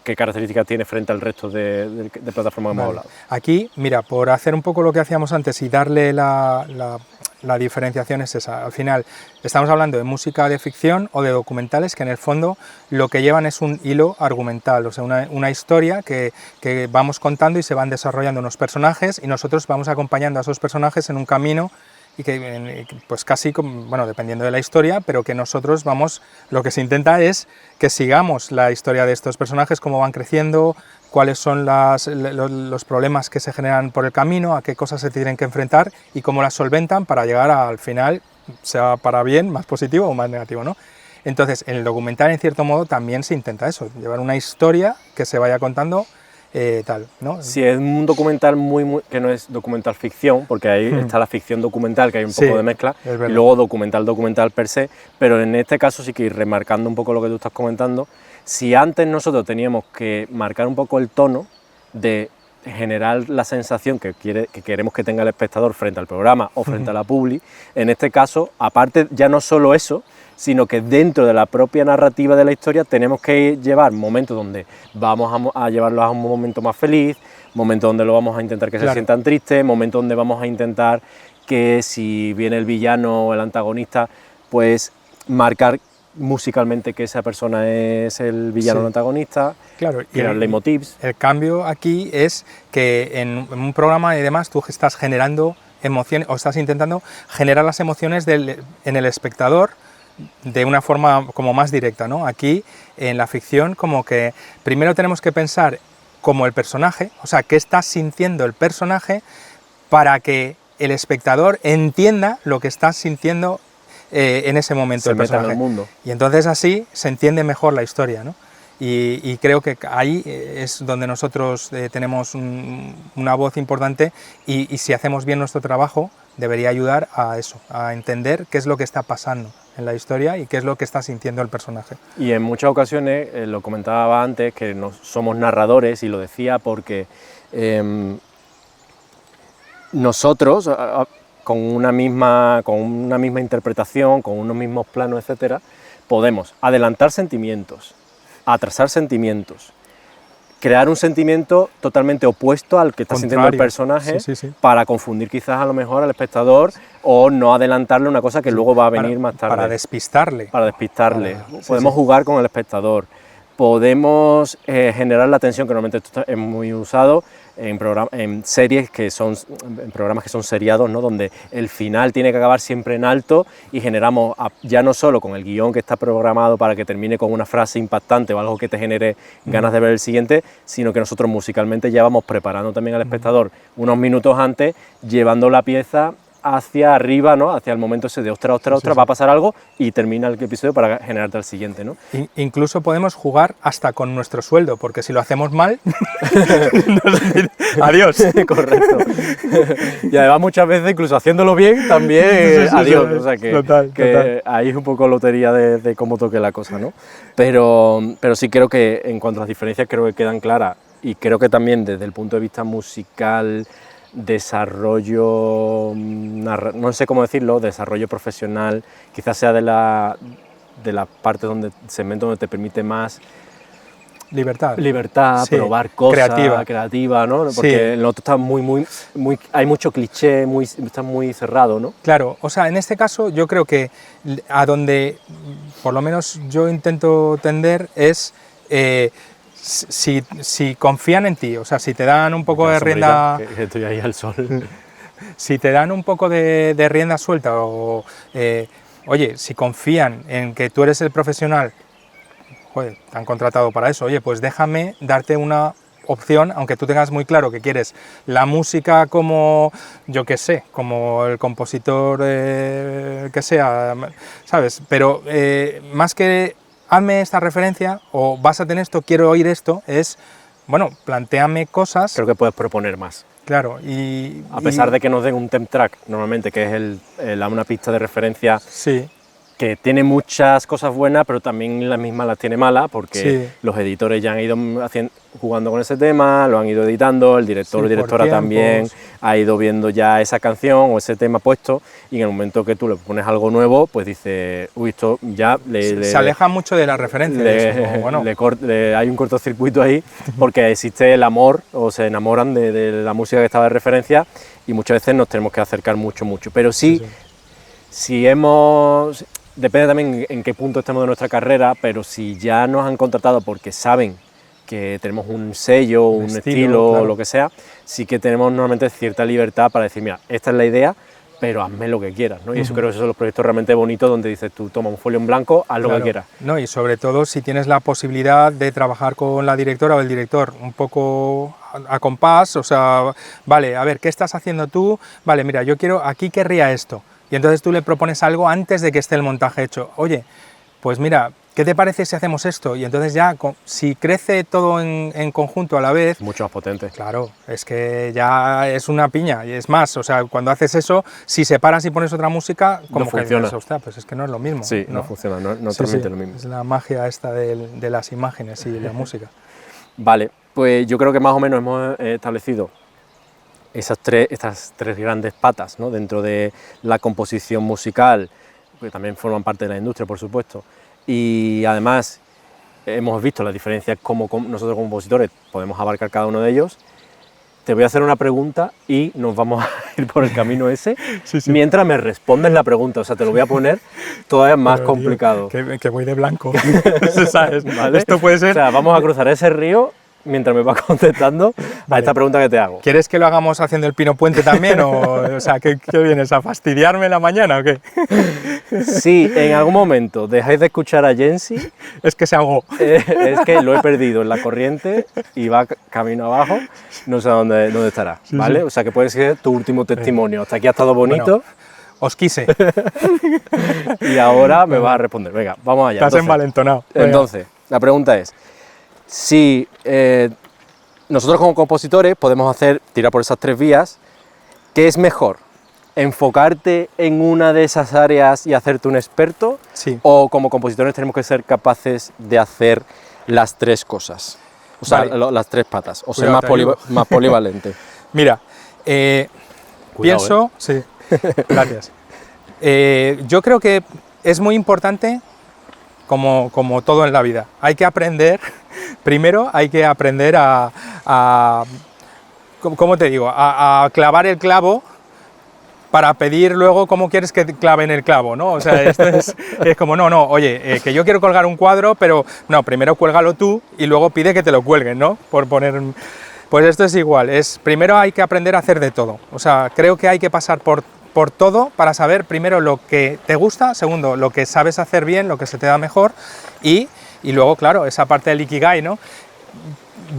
C: qué características tiene frente al resto de plataformas que hemos hablado?
A: Aquí, mira, por hacer un poco lo que hacíamos antes y darle la diferenciación es esa. Al final, estamos hablando de música de ficción o de documentales que en el fondo lo que llevan es un hilo argumental, o sea, una historia que vamos contando y se van desarrollando unos personajes y nosotros vamos acompañando a esos personajes en un camino y que pues casi, bueno, dependiendo de la historia, pero que nosotros lo que se intenta es que sigamos la historia de estos personajes, cómo van creciendo, cuáles son los problemas que se generan por el camino, a qué cosas se tienen que enfrentar y cómo las solventan para llegar al final, sea para bien, más positivo o más negativo, ¿no? Entonces, en el documental, en cierto modo, también se intenta eso, llevar una historia que se vaya contando tal, ¿no?
C: Si es un documental que no es documental ficción, porque ahí está la ficción documental, que hay un poco de mezcla, y luego documental per se, pero en este caso sí que ir remarcando un poco lo que tú estás comentando. Si antes nosotros teníamos que marcar un poco el tono de generar la sensación que queremos que tenga el espectador frente al programa o frente a la publi, en este caso, aparte ya no solo eso, sino que dentro de la propia narrativa de la historia tenemos que llevar momentos donde vamos a llevarlos a un momento más feliz, momentos donde lo vamos a intentar que se sientan tristes, momentos donde vamos a intentar que si viene el villano o el antagonista, pues marcar musicalmente que esa persona es el villano o el antagonista,
A: claro,
C: crear leitmotivs.
A: El cambio aquí es que en un programa y demás tú estás generando emociones o estás intentando generar las emociones en el espectador de una forma como más directa, ¿no? Aquí en la ficción como que primero tenemos que pensar como el personaje, o sea, qué está sintiendo el personaje para que el espectador entienda lo que está sintiendo en ese momento el personaje.
C: En el mundo.
A: Y entonces así se entiende mejor la historia, ¿no? Y creo que ahí es donde nosotros tenemos una voz importante y si hacemos bien nuestro trabajo debería ayudar a eso, a entender qué es lo que está pasando en la historia y qué es lo que está sintiendo el personaje.
C: Y en muchas ocasiones, lo comentaba antes, que somos narradores y lo decía porque nosotros con una misma interpretación, con unos mismos planos, etcétera, podemos adelantar sentimientos, atrasar sentimientos, crear un sentimiento totalmente opuesto al que está sintiendo el personaje, para confundir quizás a lo mejor al espectador o no adelantarle una cosa que luego va a venir más tarde.
A: Para despistarle.
C: Podemos jugar con el espectador. Podemos generar la tensión, que normalmente esto es muy usado en series en programas que son seriados, ¿no? Donde el final tiene que acabar siempre en alto y generamos, ya no solo con el guión que está programado para que termine con una frase impactante o algo que te genere ganas de ver el siguiente, sino que nosotros musicalmente ya vamos preparando también al espectador unos minutos antes, llevando la pieza hacia arriba, ¿no? Hacia el momento ese de ostras, va a pasar algo y termina el episodio para generarte al siguiente, ¿no?
A: Incluso podemos jugar hasta con nuestro sueldo, porque si lo hacemos mal, adiós.
C: Correcto. Y además muchas veces, incluso haciéndolo bien, también adiós. O sea que, total. Ahí es un poco lotería de cómo toque la cosa, ¿no? Pero sí creo que en cuanto a las diferencias creo que quedan claras, y creo que también desde el punto de vista musical, desarrollo, no sé cómo decirlo, desarrollo profesional, quizás sea de la parte segmento donde te permite más
A: libertad, sí,
C: probar cosas,
A: creativa,
C: ¿no? Porque el otro está muy, hay mucho cliché, está muy cerrado, ¿no?
A: Claro, o sea, en este caso yo creo que a donde por lo menos yo intento tender es si confían en ti, o sea, si te dan un poco de rienda...
C: Que estoy ahí al sol.
A: Si te dan un poco de rienda suelta o, oye, si confían en que tú eres el profesional, joder, te han contratado para eso, oye, pues déjame darte una opción, aunque tú tengas muy claro que quieres la música como, yo qué sé, como el compositor que sea, ¿sabes? Pero más que hazme esta referencia o básate en esto, quiero oír esto, es, bueno, plantéame cosas.
C: Creo que puedes proponer más.
A: Claro,
C: a pesar de que nos den un temp track, normalmente, que es una pista de referencia,
A: sí,
C: que tiene muchas cosas buenas, pero también las mismas las tiene malas, porque
A: sí,
C: los editores ya han ido jugando con ese tema, lo han ido editando, el director
A: sí,
C: o directora también ha ido viendo ya esa canción o ese tema puesto, y en el momento que tú le pones algo nuevo, pues dice, uy, esto ya
A: se aleja mucho de la referencia. Bueno.
C: Hay un cortocircuito ahí, porque existe el amor, o se enamoran de la música que estaba de referencia, y muchas veces nos tenemos que acercar mucho, pero sí. Si hemos... Depende también en qué punto estemos de nuestra carrera, pero si ya nos han contratado porque saben que tenemos un sello, un estilo claro, o lo que sea, sí que tenemos normalmente cierta libertad para decir, mira, esta es la idea, pero hazme lo que quieras, ¿no? Y eso creo que son los proyectos realmente bonitos donde dices tú, toma un folio en blanco, haz lo que quieras.
A: No, y sobre todo si tienes la posibilidad de trabajar con la directora o el director un poco a compás, o sea, vale, a ver, ¿qué estás haciendo tú? Vale, mira, yo quiero, aquí querría esto. Y entonces tú le propones algo antes de que esté el montaje hecho. Oye, pues mira, ¿qué te parece si hacemos esto? Y entonces ya, si crece todo en conjunto a la vez...
C: Mucho más potente.
A: Claro, es que ya es una piña. Y es más, o sea, cuando haces eso, si separas y pones otra música, como
C: no funciona.
A: Que dices, pues es que no es lo mismo.
C: Sí, no funciona, no transmite lo mismo.
A: Es la magia esta de las imágenes y la música.
C: Vale, pues yo creo que más o menos hemos establecido estas tres grandes patas, ¿no? Dentro de la composición musical, que también forman parte de la industria, por supuesto, y además hemos visto las diferencias como nosotros como compositores podemos abarcar cada uno de ellos. Te voy a hacer una pregunta y nos vamos a ir por el camino ese, mientras me respondes la pregunta, o sea, te lo voy a poner todavía más complicado.
A: Que voy de blanco, ¿sabes?
C: ¿Vale?
A: Esto puede ser...
C: O sea, vamos a cruzar ese río mientras me vas contestando a esta pregunta que te hago.
A: ¿Quieres que lo hagamos haciendo el Pino Puente también? O sea, ¿qué vienes? ¿A fastidiarme la mañana o qué?
C: Si en algún momento dejáis de escuchar a Jensi...
A: Es que se ahogó.
C: Es que lo he perdido en la corriente y va camino abajo, no sé dónde estará, ¿vale? O sea, que puede ser tu último testimonio. Hasta aquí ha estado bonito.
A: Bueno, os quise.
C: Y ahora me vas a responder. Venga, vamos allá.
A: Estás envalentonado.
C: Entonces, la pregunta es... Si nosotros como compositores podemos tirar por esas tres vías, ¿qué es mejor? ¿Enfocarte en una de esas áreas y hacerte un experto?
A: Sí.
C: ¿O como compositores tenemos que ser capaces de hacer las tres cosas? O sea,
A: vale,
C: las tres patas, o ser más polivalente.
A: Mira, pienso... Sí, gracias. Yo creo que es muy importante, como todo en la vida, hay que aprender... Primero hay que aprender ¿cómo te digo? A clavar el clavo para pedir luego cómo quieres que claven el clavo, ¿no? O sea, esto es como, no, oye, que yo quiero colgar un cuadro, pero no, primero cuélgalo tú y luego pide que te lo cuelguen, ¿no? Por poner... Pues esto es igual, primero hay que aprender a hacer de todo, o sea, creo que hay que pasar por todo para saber primero lo que te gusta, segundo, lo que sabes hacer bien, lo que se te da mejor y luego, claro, esa parte del Ikigai, ¿no?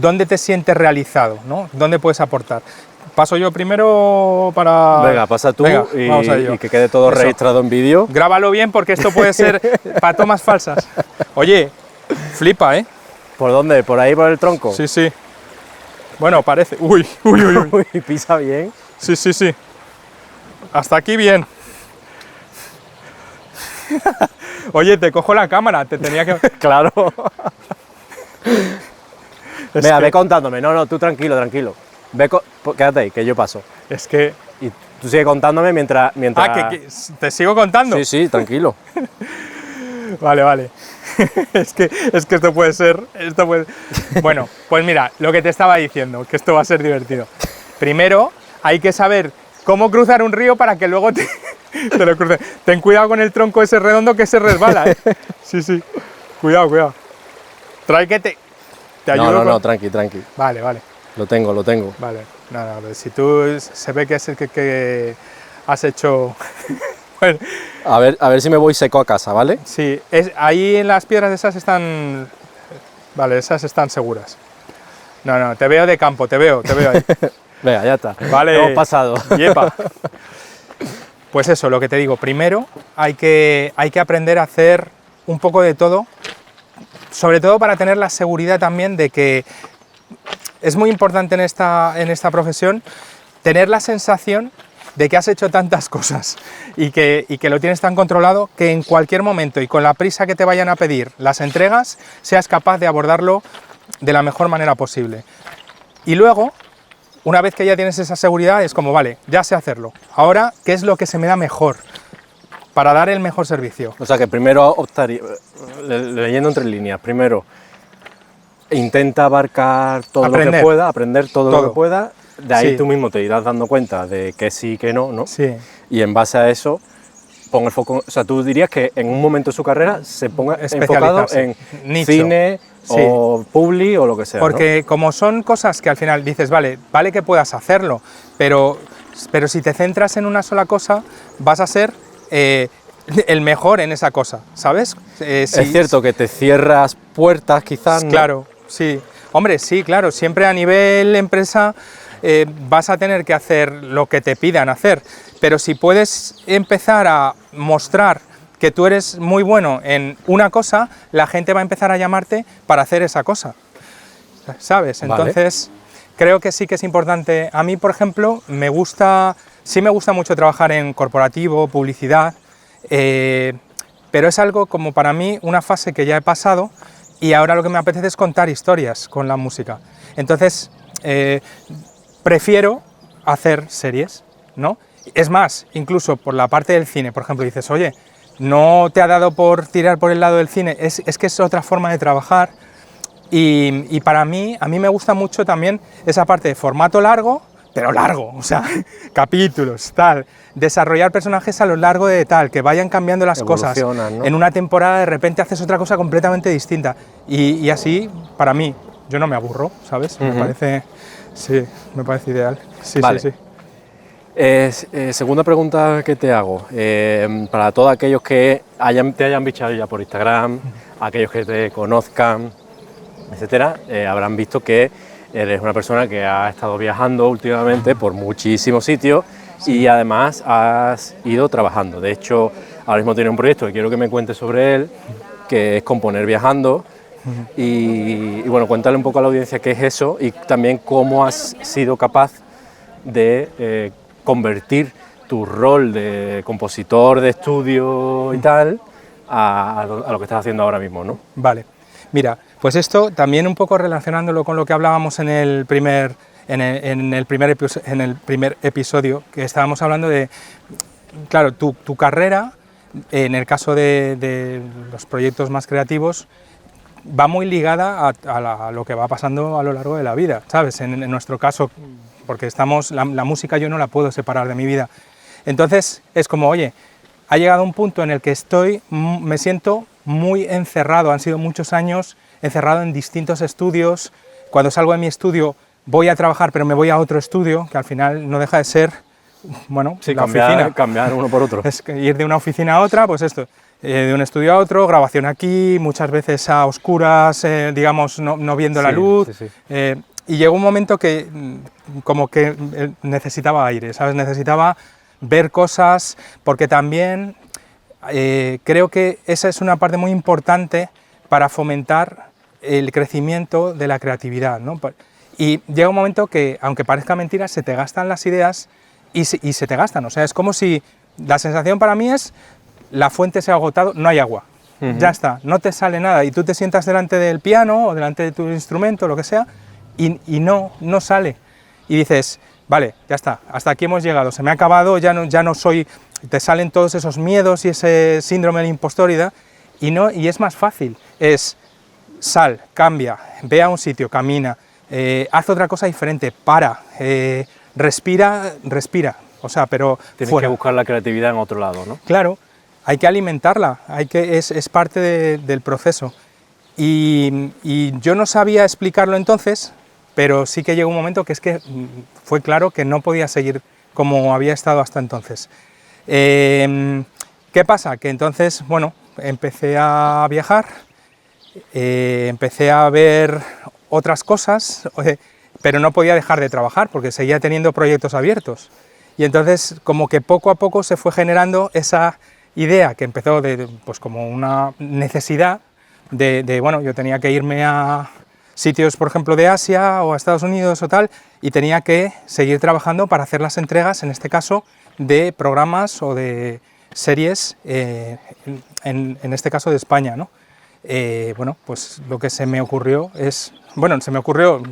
A: ¿Dónde te sientes realizado, ¿no? ¿Dónde puedes aportar? paso yo primero para...
C: Venga, pasa tú.
A: Venga, vamos a ello.
C: Y que quede todo
A: Eso.
C: registrado en vídeo.
A: Grábalo bien porque esto puede ser para tomas falsas. Oye, flipa, ¿eh?
C: ¿Por dónde? ¿Por ahí, por el tronco?
A: Sí, sí. Bueno, parece... Uy.
C: Uy, pisa bien.
A: Sí. Hasta aquí bien. Oye, te cojo la cámara, te tenía que...
C: Claro.
A: Es
C: Venga,
A: que-
C: ve contándome. No, tú tranquilo. Quédate ahí, que yo paso.
A: Es que...
C: Y tú sigue contándome mientras...
A: Ah, que te sigo contando.
C: Sí, tranquilo.
A: Vale. es que esto puede ser... Bueno, pues mira, lo que te estaba diciendo, que esto va a ser divertido. Primero, hay que saber cómo cruzar un río para que luego te lo cruces. Ten cuidado con el tronco ese redondo que se resbala, ¿eh? Sí. Cuidado. Trae que te ayudo.
C: No, tranqui.
A: Vale.
C: Lo tengo.
A: Vale. No, pero si tú se ve que es el que has hecho... Bueno,
C: A ver si me voy seco a casa, ¿vale?
A: sí, ahí en las piedras esas están... Vale, esas están seguras. No, te veo de campo, te veo ahí.
C: Venga, ya está.
A: Vale.
C: Hemos pasado.
A: Yepa. Pues eso, lo que te digo, primero hay que aprender a hacer un poco de todo, sobre todo para tener la seguridad también de que es muy importante en esta profesión tener la sensación de que has hecho tantas cosas y que lo tienes tan controlado que en cualquier momento y con la prisa que te vayan a pedir las entregas, seas capaz de abordarlo de la mejor manera posible. Y luego, una vez que ya tienes esa seguridad, es como, vale, ya sé hacerlo. Ahora, ¿qué es lo que se me da mejor para dar el mejor servicio?
C: O sea que primero optaría, leyendo entre líneas, primero intenta abarcar todo lo que pueda, aprender todo lo que pueda, de ahí
A: Sí.
C: tú mismo te irás dando cuenta de que sí y que no,
A: Sí.
C: y en base a eso pon el foco, o sea, tú dirías que en un momento de su carrera se ponga enfocado en
A: Nicho.
C: cine o publi o lo que sea,
A: Porque como son cosas que al final dices, vale que puedas hacerlo, pero si te centras en una sola cosa, vas a ser el mejor en esa cosa, ¿sabes?
C: Es cierto que te cierras puertas quizás, ¿no?
A: Claro, sí. Hombre, sí, claro, siempre a nivel empresa vas a tener que hacer lo que te pidan hacer, pero si puedes empezar a mostrar que tú eres muy bueno en una cosa, la gente va a empezar a llamarte para hacer esa cosa, ¿sabes?
C: Vale.
A: Entonces, creo que sí que es importante. A mí, por ejemplo, me gusta mucho trabajar en corporativo, publicidad, pero es algo como para mí una fase que ya he pasado y ahora lo que me apetece es contar historias con la música. Entonces, prefiero hacer series, ¿no? Es más, incluso por la parte del cine, por ejemplo, dices, oye, no te ha dado por tirar por el lado del cine, es que es otra forma de trabajar y para mí, a mí me gusta mucho también esa parte de formato largo, pero largo, o sea, capítulos, tal, desarrollar personajes a lo largo de tal, que vayan cambiando las cosas.
C: Evolucionan, ¿no?
A: En una temporada de repente haces otra cosa completamente distinta y así, para mí, yo no me aburro, ¿sabes? Me parece, sí, me parece ideal. Sí,
C: Vale.
A: sí.
C: Segunda pregunta que te hago, para todos aquellos que te hayan bichado ya por Instagram, aquellos que te conozcan, etcétera, habrán visto que eres una persona que ha estado viajando últimamente por muchísimos sitios y además has ido trabajando. De hecho, ahora mismo tiene un proyecto que quiero que me cuentes sobre él, que es componer viajando. Y bueno, cuéntale un poco a la audiencia qué es eso y también cómo has sido capaz de convertir tu rol de compositor de estudio y tal a lo que estás haciendo ahora mismo, ¿no?
A: Vale, mira, pues esto también un poco relacionándolo con lo que hablábamos en el primer episodio, que estábamos hablando de, claro, tu carrera, en el caso de los proyectos más creativos, va muy ligada a lo que va pasando a lo largo de la vida, ¿sabes? En nuestro caso, porque la música yo no la puedo separar de mi vida. Entonces es como, oye, ha llegado un punto en el que me siento muy encerrado, han sido muchos años encerrado en distintos estudios. Cuando salgo de mi estudio voy a trabajar, pero me voy a otro estudio, que al final no deja de ser, bueno,
C: Sí,
A: la oficina.
C: cambiar uno por otro.
A: Es que ir de una oficina a otra, pues esto, de un estudio a otro, grabación aquí, muchas veces a oscuras, digamos, no viendo la luz.
C: Sí.
A: y llegó un momento que como que necesitaba aire, ¿sabes? Necesitaba ver cosas, porque también creo que esa es una parte muy importante para fomentar el crecimiento de la creatividad, ¿no? Y llega un momento que, aunque parezca mentira, se te gastan las ideas y se te gastan. O sea, es como si la sensación para mí es la fuente se ha agotado, no hay agua. Ya está, no te sale nada y tú te sientas delante del piano o delante de tu instrumento, lo que sea, y no sale. Y dices, vale, ya está, hasta aquí hemos llegado, se me ha acabado, ya no soy... Te salen todos esos miedos y ese síndrome del impostor y es más fácil, es sal, cambia, ve a un sitio, camina, haz otra cosa diferente, para, respira, o sea, pero
C: Tienes
A: fuera.
C: que buscar la creatividad en otro lado, ¿no?
A: Claro, hay que alimentarla, es parte del proceso. Y yo no sabía explicarlo entonces, pero sí que llegó un momento que es que fue claro que no podía seguir como había estado hasta entonces. ¿Qué pasa? Que entonces, bueno, empecé a viajar, empecé a ver otras cosas, pero no podía dejar de trabajar porque seguía teniendo proyectos abiertos. Y entonces, como que poco a poco se fue generando esa idea que empezó pues como una necesidad bueno, yo tenía que irme a sitios, por ejemplo, de Asia o a Estados Unidos o tal, y tenía que seguir trabajando para hacer las entregas, en este caso, de programas o de series, en este caso de España, ¿no? Bueno, pues lo que se me ocurrió es, bueno,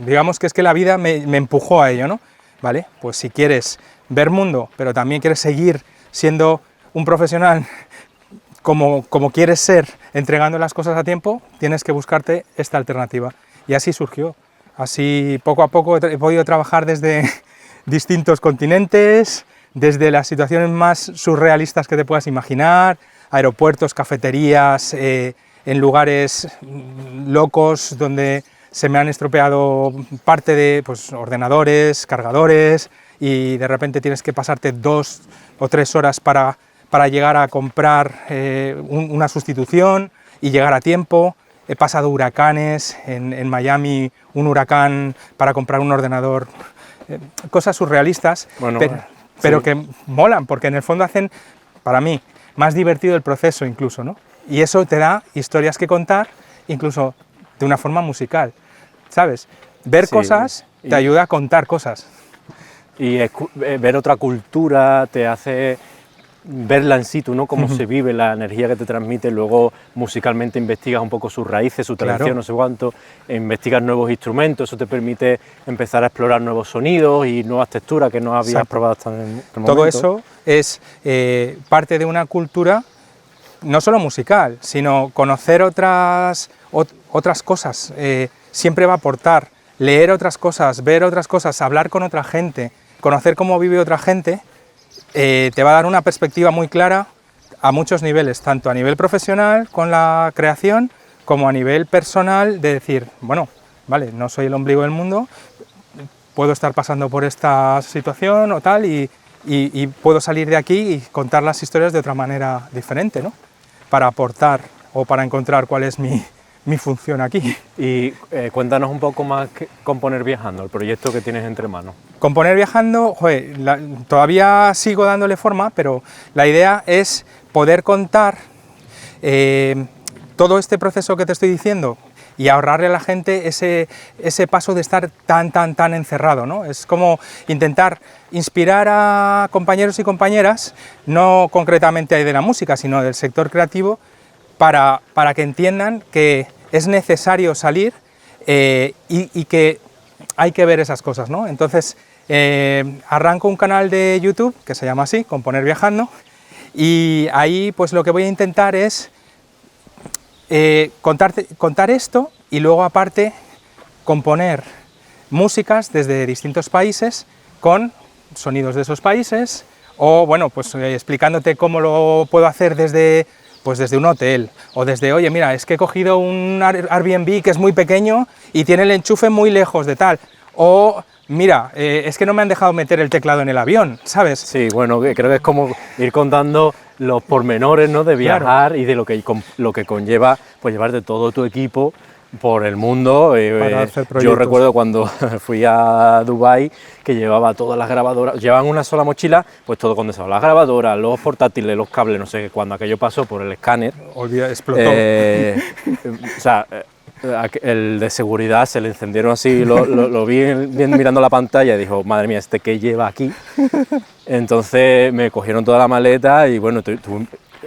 A: digamos que es que la vida me empujó a ello, ¿no? Vale, pues si quieres ver mundo, pero también quieres seguir siendo un profesional como quieres ser, entregando las cosas a tiempo, tienes que buscarte esta alternativa. Y así surgió. Así poco a poco he podido trabajar desde distintos continentes, desde las situaciones más surrealistas que te puedas imaginar, aeropuertos, cafeterías, en lugares locos donde se me han estropeado parte de pues, ordenadores, cargadores, y de repente tienes que pasarte 2 o 3 horas para llegar a comprar una sustitución y llegar a tiempo. He pasado huracanes, en Miami un huracán para comprar un ordenador, cosas surrealistas,
C: Bueno,
A: pero
C: sí,
A: que molan, porque en el fondo hacen, para mí, más divertido el proceso incluso, ¿no? Y eso te da historias que contar, incluso de una forma musical, ¿sabes? Ver
C: sí,
A: cosas te ayuda a contar cosas.
C: y ver otra cultura te hace verla en situ, ¿no? Cómo se vive, la energía que te transmite, luego musicalmente investigas un poco sus raíces, su tradición,
A: Claro.
C: no sé cuánto, investigas nuevos instrumentos, eso te permite empezar a explorar nuevos sonidos y nuevas texturas que no habías
A: Exacto.
C: probado hasta el momento.
A: Todo eso es parte de una cultura, no solo musical, sino conocer otras cosas, siempre va a aportar, leer otras cosas, ver otras cosas, hablar con otra gente, conocer cómo vive otra gente, te va a dar una perspectiva muy clara a muchos niveles, tanto a nivel profesional con la creación, como a nivel personal de decir, bueno, vale, no soy el ombligo del mundo, puedo estar pasando por esta situación o tal, y puedo salir de aquí y contar las historias de otra manera diferente, ¿no? Para aportar o para encontrar cuál es mi función aquí.
C: Y cuéntanos un poco más Componer Viajando, el proyecto que tienes entre manos.
A: Componer Viajando, joder, todavía sigo dándole forma, pero la idea es poder contar todo este proceso que te estoy diciendo y ahorrarle a la gente ese paso de estar tan encerrado, ¿no? Es como intentar inspirar a compañeros y compañeras, no concretamente de la música, sino del sector creativo, para que entiendan que es necesario salir y que hay que ver esas cosas, ¿no? Entonces, arranco un canal de YouTube que se llama así, Componer Viajando, y ahí pues lo que voy a intentar es contar esto y luego aparte componer músicas desde distintos países con sonidos de esos países, o bueno, pues explicándote cómo lo puedo hacer desde un hotel, o desde, oye, mira, es que he cogido un Airbnb que es muy pequeño y tiene el enchufe muy lejos de tal, o mira, es que no me han dejado meter el teclado en el avión, ¿sabes?
C: Sí, bueno, creo que es como ir contando los pormenores, ¿no? De viajar, claro, y de lo que conlleva pues llevarte todo tu equipo por el mundo.
A: Para hacer
C: Yo
A: proyectos.
C: recuerdo cuando fui a Dubái que llevaba todas las grabadoras, llevaban una sola mochila, pues todo condensado, las grabadoras, los portátiles, los cables, no sé, cuando aquello pasó por el escáner,
A: Explotó.
C: o sea, el de seguridad se le encendieron así, lo vi mirando la pantalla y dijo, madre mía, ¿este qué lleva aquí? Entonces me cogieron toda la maleta y bueno,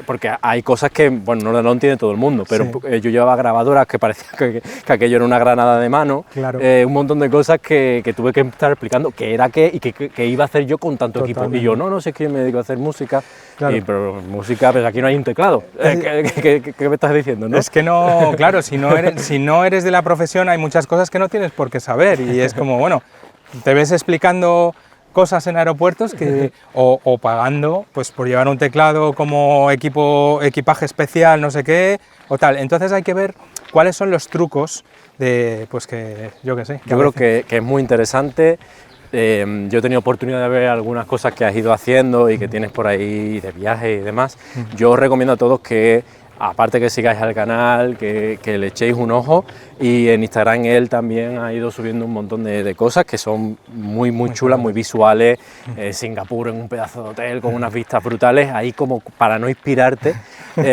C: porque hay cosas que, bueno, no lo entiende todo el mundo, pero
A: Sí.
C: yo llevaba grabadoras que parecía que aquello era una granada de mano,
A: Claro.
C: un montón de cosas que tuve que estar explicando qué era qué y qué iba a hacer yo con tanto equipo. Y yo, no sé, es que yo me dedico a hacer música,
A: Claro.
C: pero música, pues aquí no hay un teclado. ¿Qué me estás diciendo, no?
A: Es que no, claro, si no eres de la profesión hay muchas cosas que no tienes por qué saber y es como, bueno, te ves explicando cosas en aeropuertos o pagando pues por llevar un teclado como equipaje especial, no sé qué, o tal. Entonces hay que ver cuáles son los trucos de, pues que, yo qué sé.
C: Yo creo que es muy interesante. Yo he tenido oportunidad de ver algunas cosas que has ido haciendo y que tienes por ahí de viaje y demás. Yo os recomiendo a todos que, aparte que sigáis al canal, que le echéis un ojo, y en Instagram él también ha ido subiendo un montón de cosas que son muy chulas, muy visuales. Singapur en un pedazo de hotel con unas vistas brutales, ahí como para no inspirarte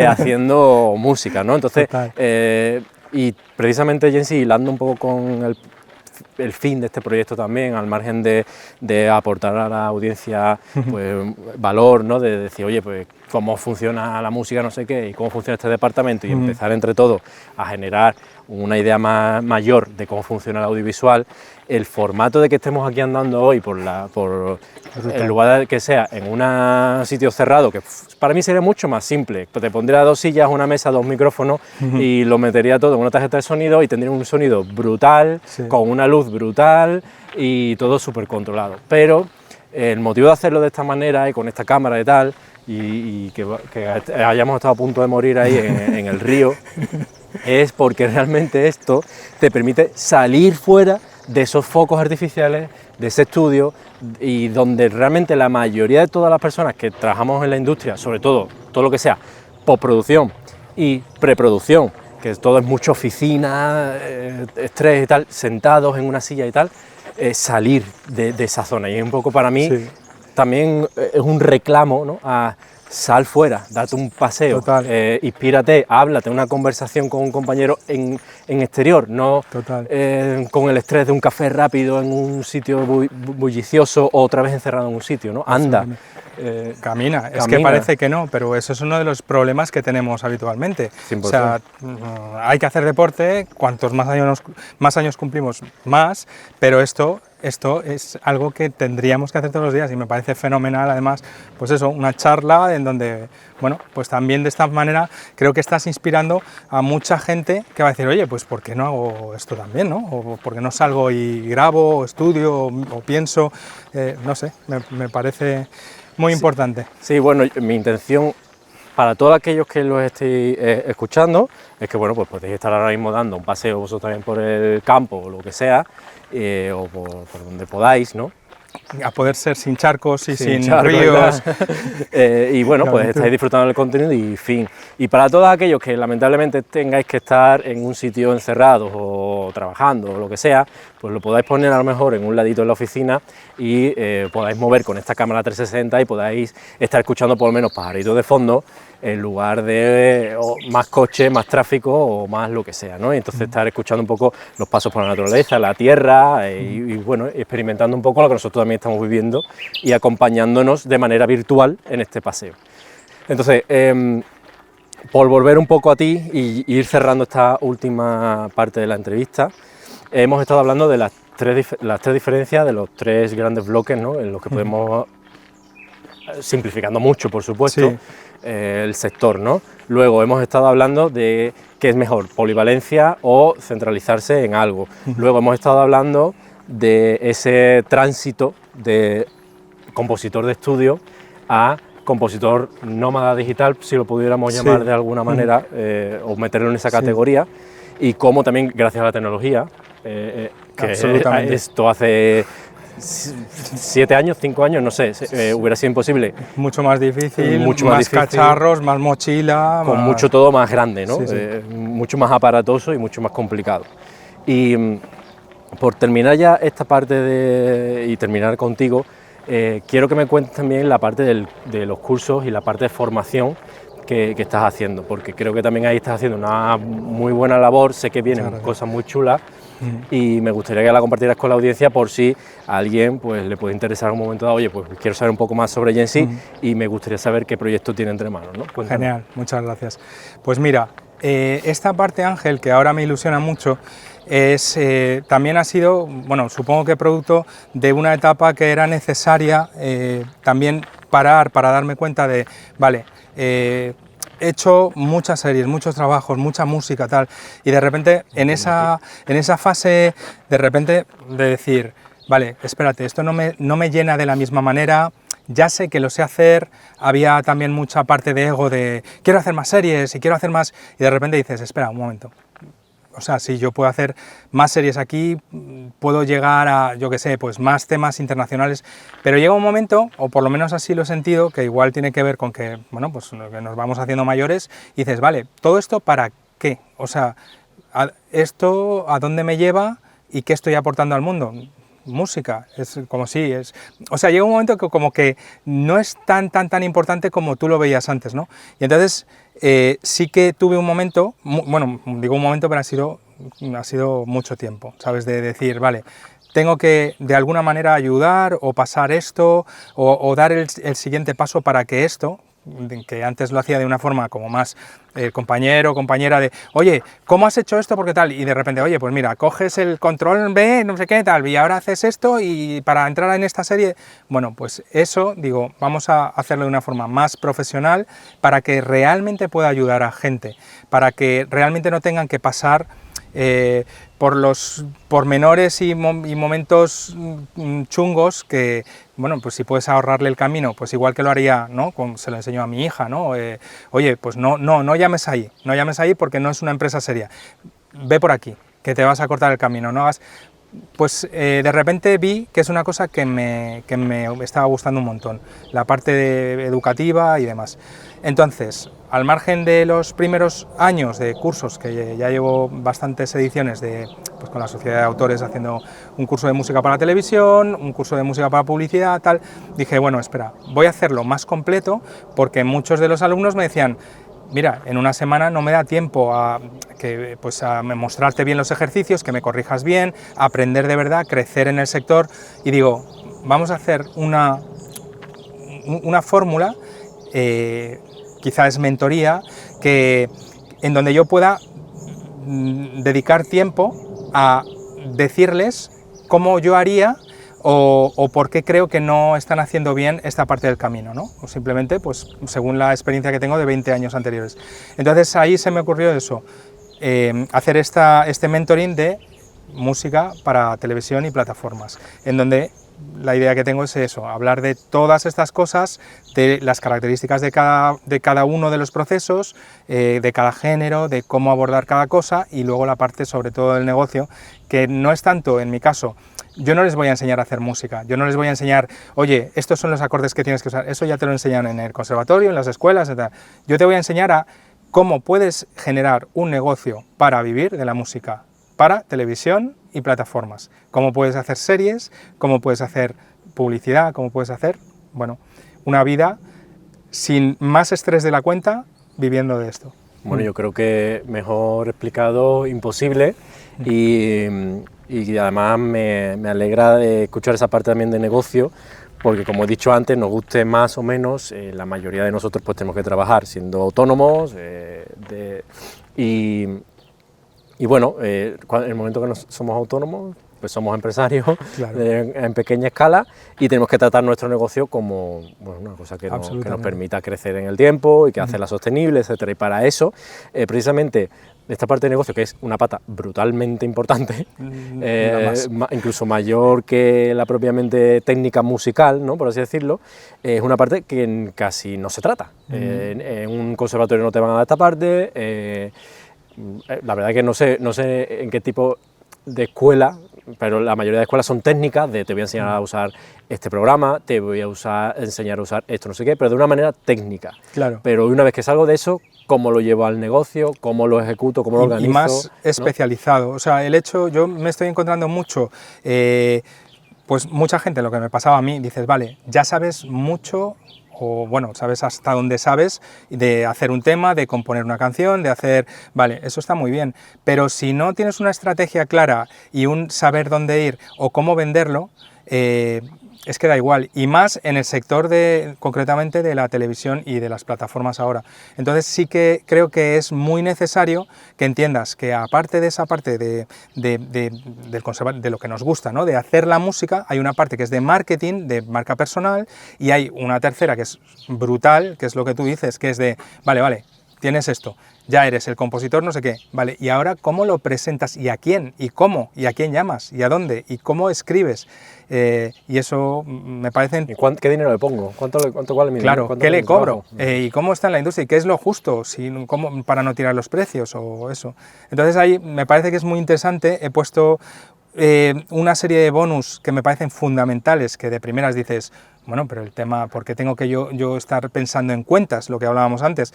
C: haciendo música, ¿no? Entonces, y precisamente Jensi, hilando un poco con el fin de este proyecto también, al margen de aportar a la audiencia pues, valor, ¿no? De decir, oye, pues cómo funciona la música, no sé qué, y cómo funciona este departamento, y empezar entre todos a generar una idea mayor de cómo funciona el audiovisual. El formato de que estemos aquí andando hoy por el lugar que sea, en un sitio cerrado, que para mí sería mucho más simple. Te pondría 2 sillas, una mesa, 2 micrófonos y lo metería todo en una tarjeta de sonido y tendría un sonido brutal, con una luz brutal y todo súper controlado. Pero el motivo de hacerlo de esta manera y con esta cámara y tal, y que hayamos estado a punto de morir ahí en el río, es porque realmente esto te permite salir fuera de esos focos artificiales, de ese estudio, y donde realmente la mayoría de todas las personas que trabajamos en la industria, sobre todo lo que sea postproducción y preproducción, que todo es mucha oficina, estrés y tal, sentados en una silla y tal, salir de esa zona. Y es un poco para mí también es un reclamo, ¿no? Sal fuera, date un paseo, inspírate, háblate, una conversación con un compañero en exterior, no con el estrés de un café rápido en un sitio bullicioso o otra vez encerrado en un sitio, ¿no? Anda.
A: Camina, es que parece que no, pero eso es uno de los problemas que tenemos habitualmente.
C: 100%.
A: O sea, hay que hacer deporte, cuantos más años cumplimos, más, pero esto es algo que tendríamos que hacer todos los días y me parece fenomenal, además, pues eso, una charla en donde, bueno, pues también de esta manera creo que estás inspirando a mucha gente que va a decir, oye, pues ¿por qué no hago esto también, no? O ¿por qué no salgo y grabo, o estudio, o pienso? No sé, me parece muy importante.
C: Sí, bueno, mi intención para todos aquellos que lo estéis escuchando es que, bueno, pues podéis estar ahora mismo dando un paseo vosotros también por el campo o lo que sea, o por donde podáis, ¿no?
A: A poder ser sin charcos y sin
C: charcos,
A: ríos.
C: Y bueno, pues estáis disfrutando del contenido y fin. Y para todos aquellos que lamentablemente tengáis que estar en un sitio encerrados o trabajando o lo que sea, pues lo podáis poner a lo mejor en un ladito en la oficina y podáis mover con esta cámara 360 y podáis estar escuchando por lo menos pajaritos de fondo en lugar de más coche, más tráfico o más lo que sea, ¿no? Y entonces estar escuchando un poco los pasos por la naturaleza, la tierra y bueno, experimentando un poco lo que nosotros también estamos viviendo y acompañándonos de manera virtual en este paseo. Entonces, por volver un poco a ti y ir cerrando esta última parte de la entrevista, hemos estado hablando de las tres diferencias de los 3 grandes bloques, ¿no? En los que podemos, simplificando mucho, por supuesto, el sector, ¿no? Luego hemos estado hablando de qué es mejor, polivalencia o centralizarse en algo. Luego hemos estado hablando de ese tránsito de compositor de estudio a compositor nómada digital, si lo pudiéramos llamar de alguna manera, o meterlo en esa categoría, y cómo también, gracias a la tecnología, que esto hace 7 años, 5 años, no sé, hubiera sido imposible.
A: Mucho más difícil,
C: Mucho más difícil,
A: cacharros, más mochila...
C: Con
A: más...
C: mucho todo más grande, ¿no?
A: Sí, sí.
C: Mucho más aparatoso y mucho más complicado. Y por terminar ya esta parte y terminar contigo, quiero que me cuentes también la parte de los cursos y la parte de formación que estás haciendo, porque creo que también ahí estás haciendo una muy buena labor, sé que vienen cosas muy chulas y me gustaría que la compartieras con la audiencia por si a alguien pues, le puede interesar en un momento dado, oye, pues quiero saber un poco más sobre Jensi y me gustaría saber qué proyecto tiene entre manos, ¿no? Cuéntame.
A: Genial, muchas gracias. Pues mira, esta parte, Ángel, que ahora me ilusiona mucho, también ha sido, bueno, supongo que producto de una etapa que era necesaria también parar para darme cuenta de, vale, he hecho muchas series, muchos trabajos, mucha música, tal, y de repente en esa fase, de repente de decir, vale, espérate, esto no me llena de la misma manera, ya sé que lo sé hacer, había también mucha parte de ego de quiero hacer más series y quiero hacer más, y de repente dices, espera, un momento. O sea, si yo puedo hacer más series aquí, puedo llegar a, yo qué sé, pues más temas internacionales, pero llega un momento, o por lo menos así lo he sentido, que igual tiene que ver con que, bueno, pues que nos vamos haciendo mayores, y dices, vale, ¿todo esto para qué? O sea, ¿esto a dónde me lleva y qué estoy aportando al mundo? Música, es como si es... O sea, llega un momento que como que no es tan importante como tú lo veías antes, ¿no? Y entonces sí que tuve un momento, bueno, digo un momento, pero ha sido mucho tiempo, ¿sabes? De decir, vale, tengo que de alguna manera ayudar o pasar esto o dar el siguiente paso para que esto, que antes lo hacía de una forma como más compañero o compañera de, oye, ¿cómo has hecho esto? Porque tal, y de repente, oye, pues mira, coges el control B, no sé qué, tal, y ahora haces esto y para entrar en esta serie, bueno, pues eso, digo, vamos a hacerlo de una forma más profesional para que realmente pueda ayudar a gente, para que realmente no tengan que pasar por los pormenores y momentos chungos que, bueno, pues si puedes ahorrarle el camino, pues igual que lo haría, ¿no? Como se lo enseño a mi hija, ¿no? Oye, pues no llames ahí porque no es una empresa seria, ve por aquí, que te vas a cortar el camino, no hagas... Pues de repente vi que es una cosa que me estaba gustando un montón, la parte educativa y demás. Entonces, al margen de los primeros años de cursos, que ya llevo bastantes ediciones pues con la Sociedad de Autores haciendo un curso de música para televisión, un curso de música para publicidad, tal, dije, bueno, espera, voy a hacerlo más completo porque muchos de los alumnos me decían, mira, en una semana no me da tiempo a mostrarte bien los ejercicios, que me corrijas bien, aprender de verdad, crecer en el sector, y digo, vamos a hacer una fórmula, quizá es mentoría, en donde yo pueda dedicar tiempo a decirles cómo yo haría o por qué creo que no están haciendo bien esta parte del camino, ¿no? O simplemente, pues, según la experiencia que tengo de 20 años anteriores. Entonces ahí se me ocurrió eso, hacer este mentoring de música para televisión y plataformas, en donde la idea que tengo es eso, hablar de todas estas cosas, de las características de cada uno de los procesos, de cada género, de cómo abordar cada cosa, y luego la parte sobre todo del negocio, que no es tanto, en mi caso, yo no les voy a enseñar a hacer música, yo no les voy a enseñar, oye, estos son los acordes que tienes que usar, eso ya te lo enseñan en el conservatorio, en las escuelas, etc. Yo te voy a enseñar a cómo puedes generar un negocio para vivir de la música, para televisión y plataformas, cómo puedes hacer series, cómo puedes hacer publicidad, cómo puedes hacer, bueno, una vida sin más estrés de la cuenta viviendo de esto.
C: Bueno, yo creo que mejor explicado imposible y además me alegra de escuchar esa parte también de negocio, porque como he dicho antes, nos guste más o menos, la mayoría de nosotros pues tenemos que trabajar siendo autónomos y bueno, en el momento que somos autónomos, pues somos empresarios, claro, en pequeña escala, y tenemos que tratar nuestro negocio como, bueno, una cosa que nos permita crecer en el tiempo y que hacerla sostenible, etcétera. Y para eso, precisamente, esta parte de negocio, que es una pata brutalmente importante, incluso mayor que la propiamente técnica musical, ¿no?, por así decirlo, es una parte que casi no se trata. En un conservatorio no te van a dar esta parte, la verdad es que no sé en qué tipo de escuela pero la mayoría de escuelas son técnicas, de te voy a enseñar a usar este programa, te voy a enseñar a usar esto, no sé qué, pero de una manera técnica.
A: Claro.
C: Pero una vez que salgo de eso, ¿cómo lo llevo al negocio? ¿Cómo lo ejecuto? ¿Cómo lo organizo?
A: Y más
C: ¿no?
A: especializado. O sea, el hecho, yo me estoy encontrando mucho, pues mucha gente, lo que me pasaba a mí, dices, vale, ya sabes mucho, o bueno, sabes hasta dónde sabes de hacer un tema, de componer una canción, de hacer... Vale, eso está muy bien, pero si no tienes una estrategia clara y un saber dónde ir o cómo venderlo, es que da igual, y más en el sector concretamente de la televisión y de las plataformas ahora. Entonces sí que creo que es muy necesario que entiendas que aparte de esa parte de lo que nos gusta, ¿no? De hacer la música, hay una parte que es de marketing, de marca personal, y hay una tercera que es brutal, que es lo que tú dices, que es de, vale, tienes esto, ya eres el compositor, no sé qué, vale, y ahora cómo lo presentas, y a quién, y cómo, y a quién llamas, y a dónde, y cómo escribes, y eso me parece...
C: ¿Y qué dinero le pongo? ¿Cuánto vale mi dinero?
A: Claro, ¿qué le cobro? ¿Y cómo está en la industria? ¿Y qué es lo justo para no tirar los precios o eso? Entonces ahí me parece que es muy interesante, he puesto una serie de bonus que me parecen fundamentales, que de primeras dices, bueno, pero el tema, ¿por qué tengo que yo estar pensando en cuentas, lo que hablábamos antes?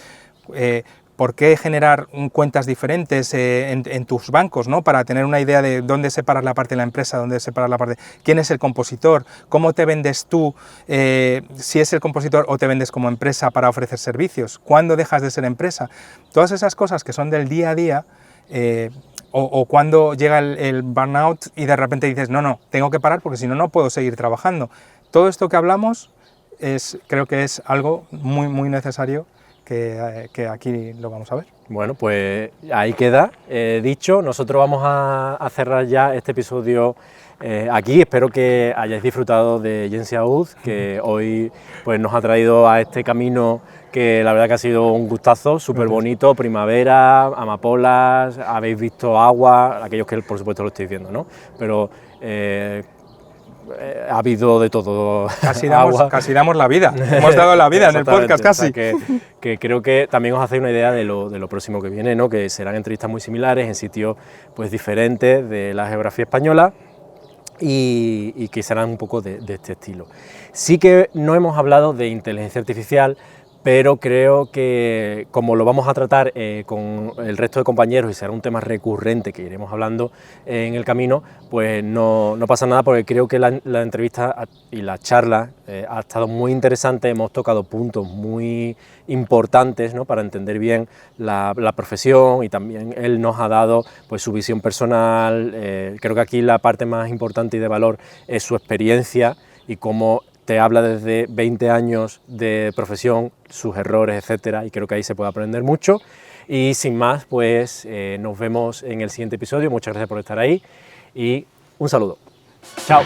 A: ¿Por qué generar cuentas diferentes en tus bancos, ¿no? Para tener una idea de dónde separar la parte de la empresa, dónde separar la parte... ¿Quién es el compositor? ¿Cómo te vendes tú? Si es el compositor o te vendes como empresa para ofrecer servicios. ¿Cuándo dejas de ser empresa? Todas esas cosas que son del día a día, o cuando llega el burnout y de repente dices, no, tengo que parar porque si no, no puedo seguir trabajando. Todo esto que hablamos creo que es algo muy, muy necesario que aquí lo vamos a ver.
C: Bueno, pues ahí queda dicho. Nosotros vamos a cerrar ya este episodio aquí. Espero que hayáis disfrutado de Jensi Auz, que hoy pues, nos ha traído a este camino que la verdad que ha sido un gustazo, súper bonito, primavera, amapolas, habéis visto agua, aquellos que por supuesto lo estáis viendo, ¿no? Pero ha habido de todo.
A: Casi damos la vida, hemos dado la vida en el podcast casi.
C: O sea que creo que también os hacéis una idea de lo próximo que viene, ¿no? Que serán entrevistas muy similares en sitios pues, diferentes de la geografía española y que serán un poco de este estilo. Sí que no hemos hablado de inteligencia artificial, pero creo que como lo vamos a tratar con el resto de compañeros y será un tema recurrente que iremos hablando en el camino, pues no pasa nada porque creo que la entrevista y la charla ha estado muy interesante, hemos tocado puntos muy importantes, ¿no? Para entender bien la profesión y también él nos ha dado pues, su visión personal, creo que aquí la parte más importante y de valor es su experiencia y cómo te habla desde 20 años de profesión, sus errores, etcétera, y creo que ahí se puede aprender mucho. Y sin más, pues nos vemos en el siguiente episodio. Muchas gracias por estar ahí y un saludo. Chao.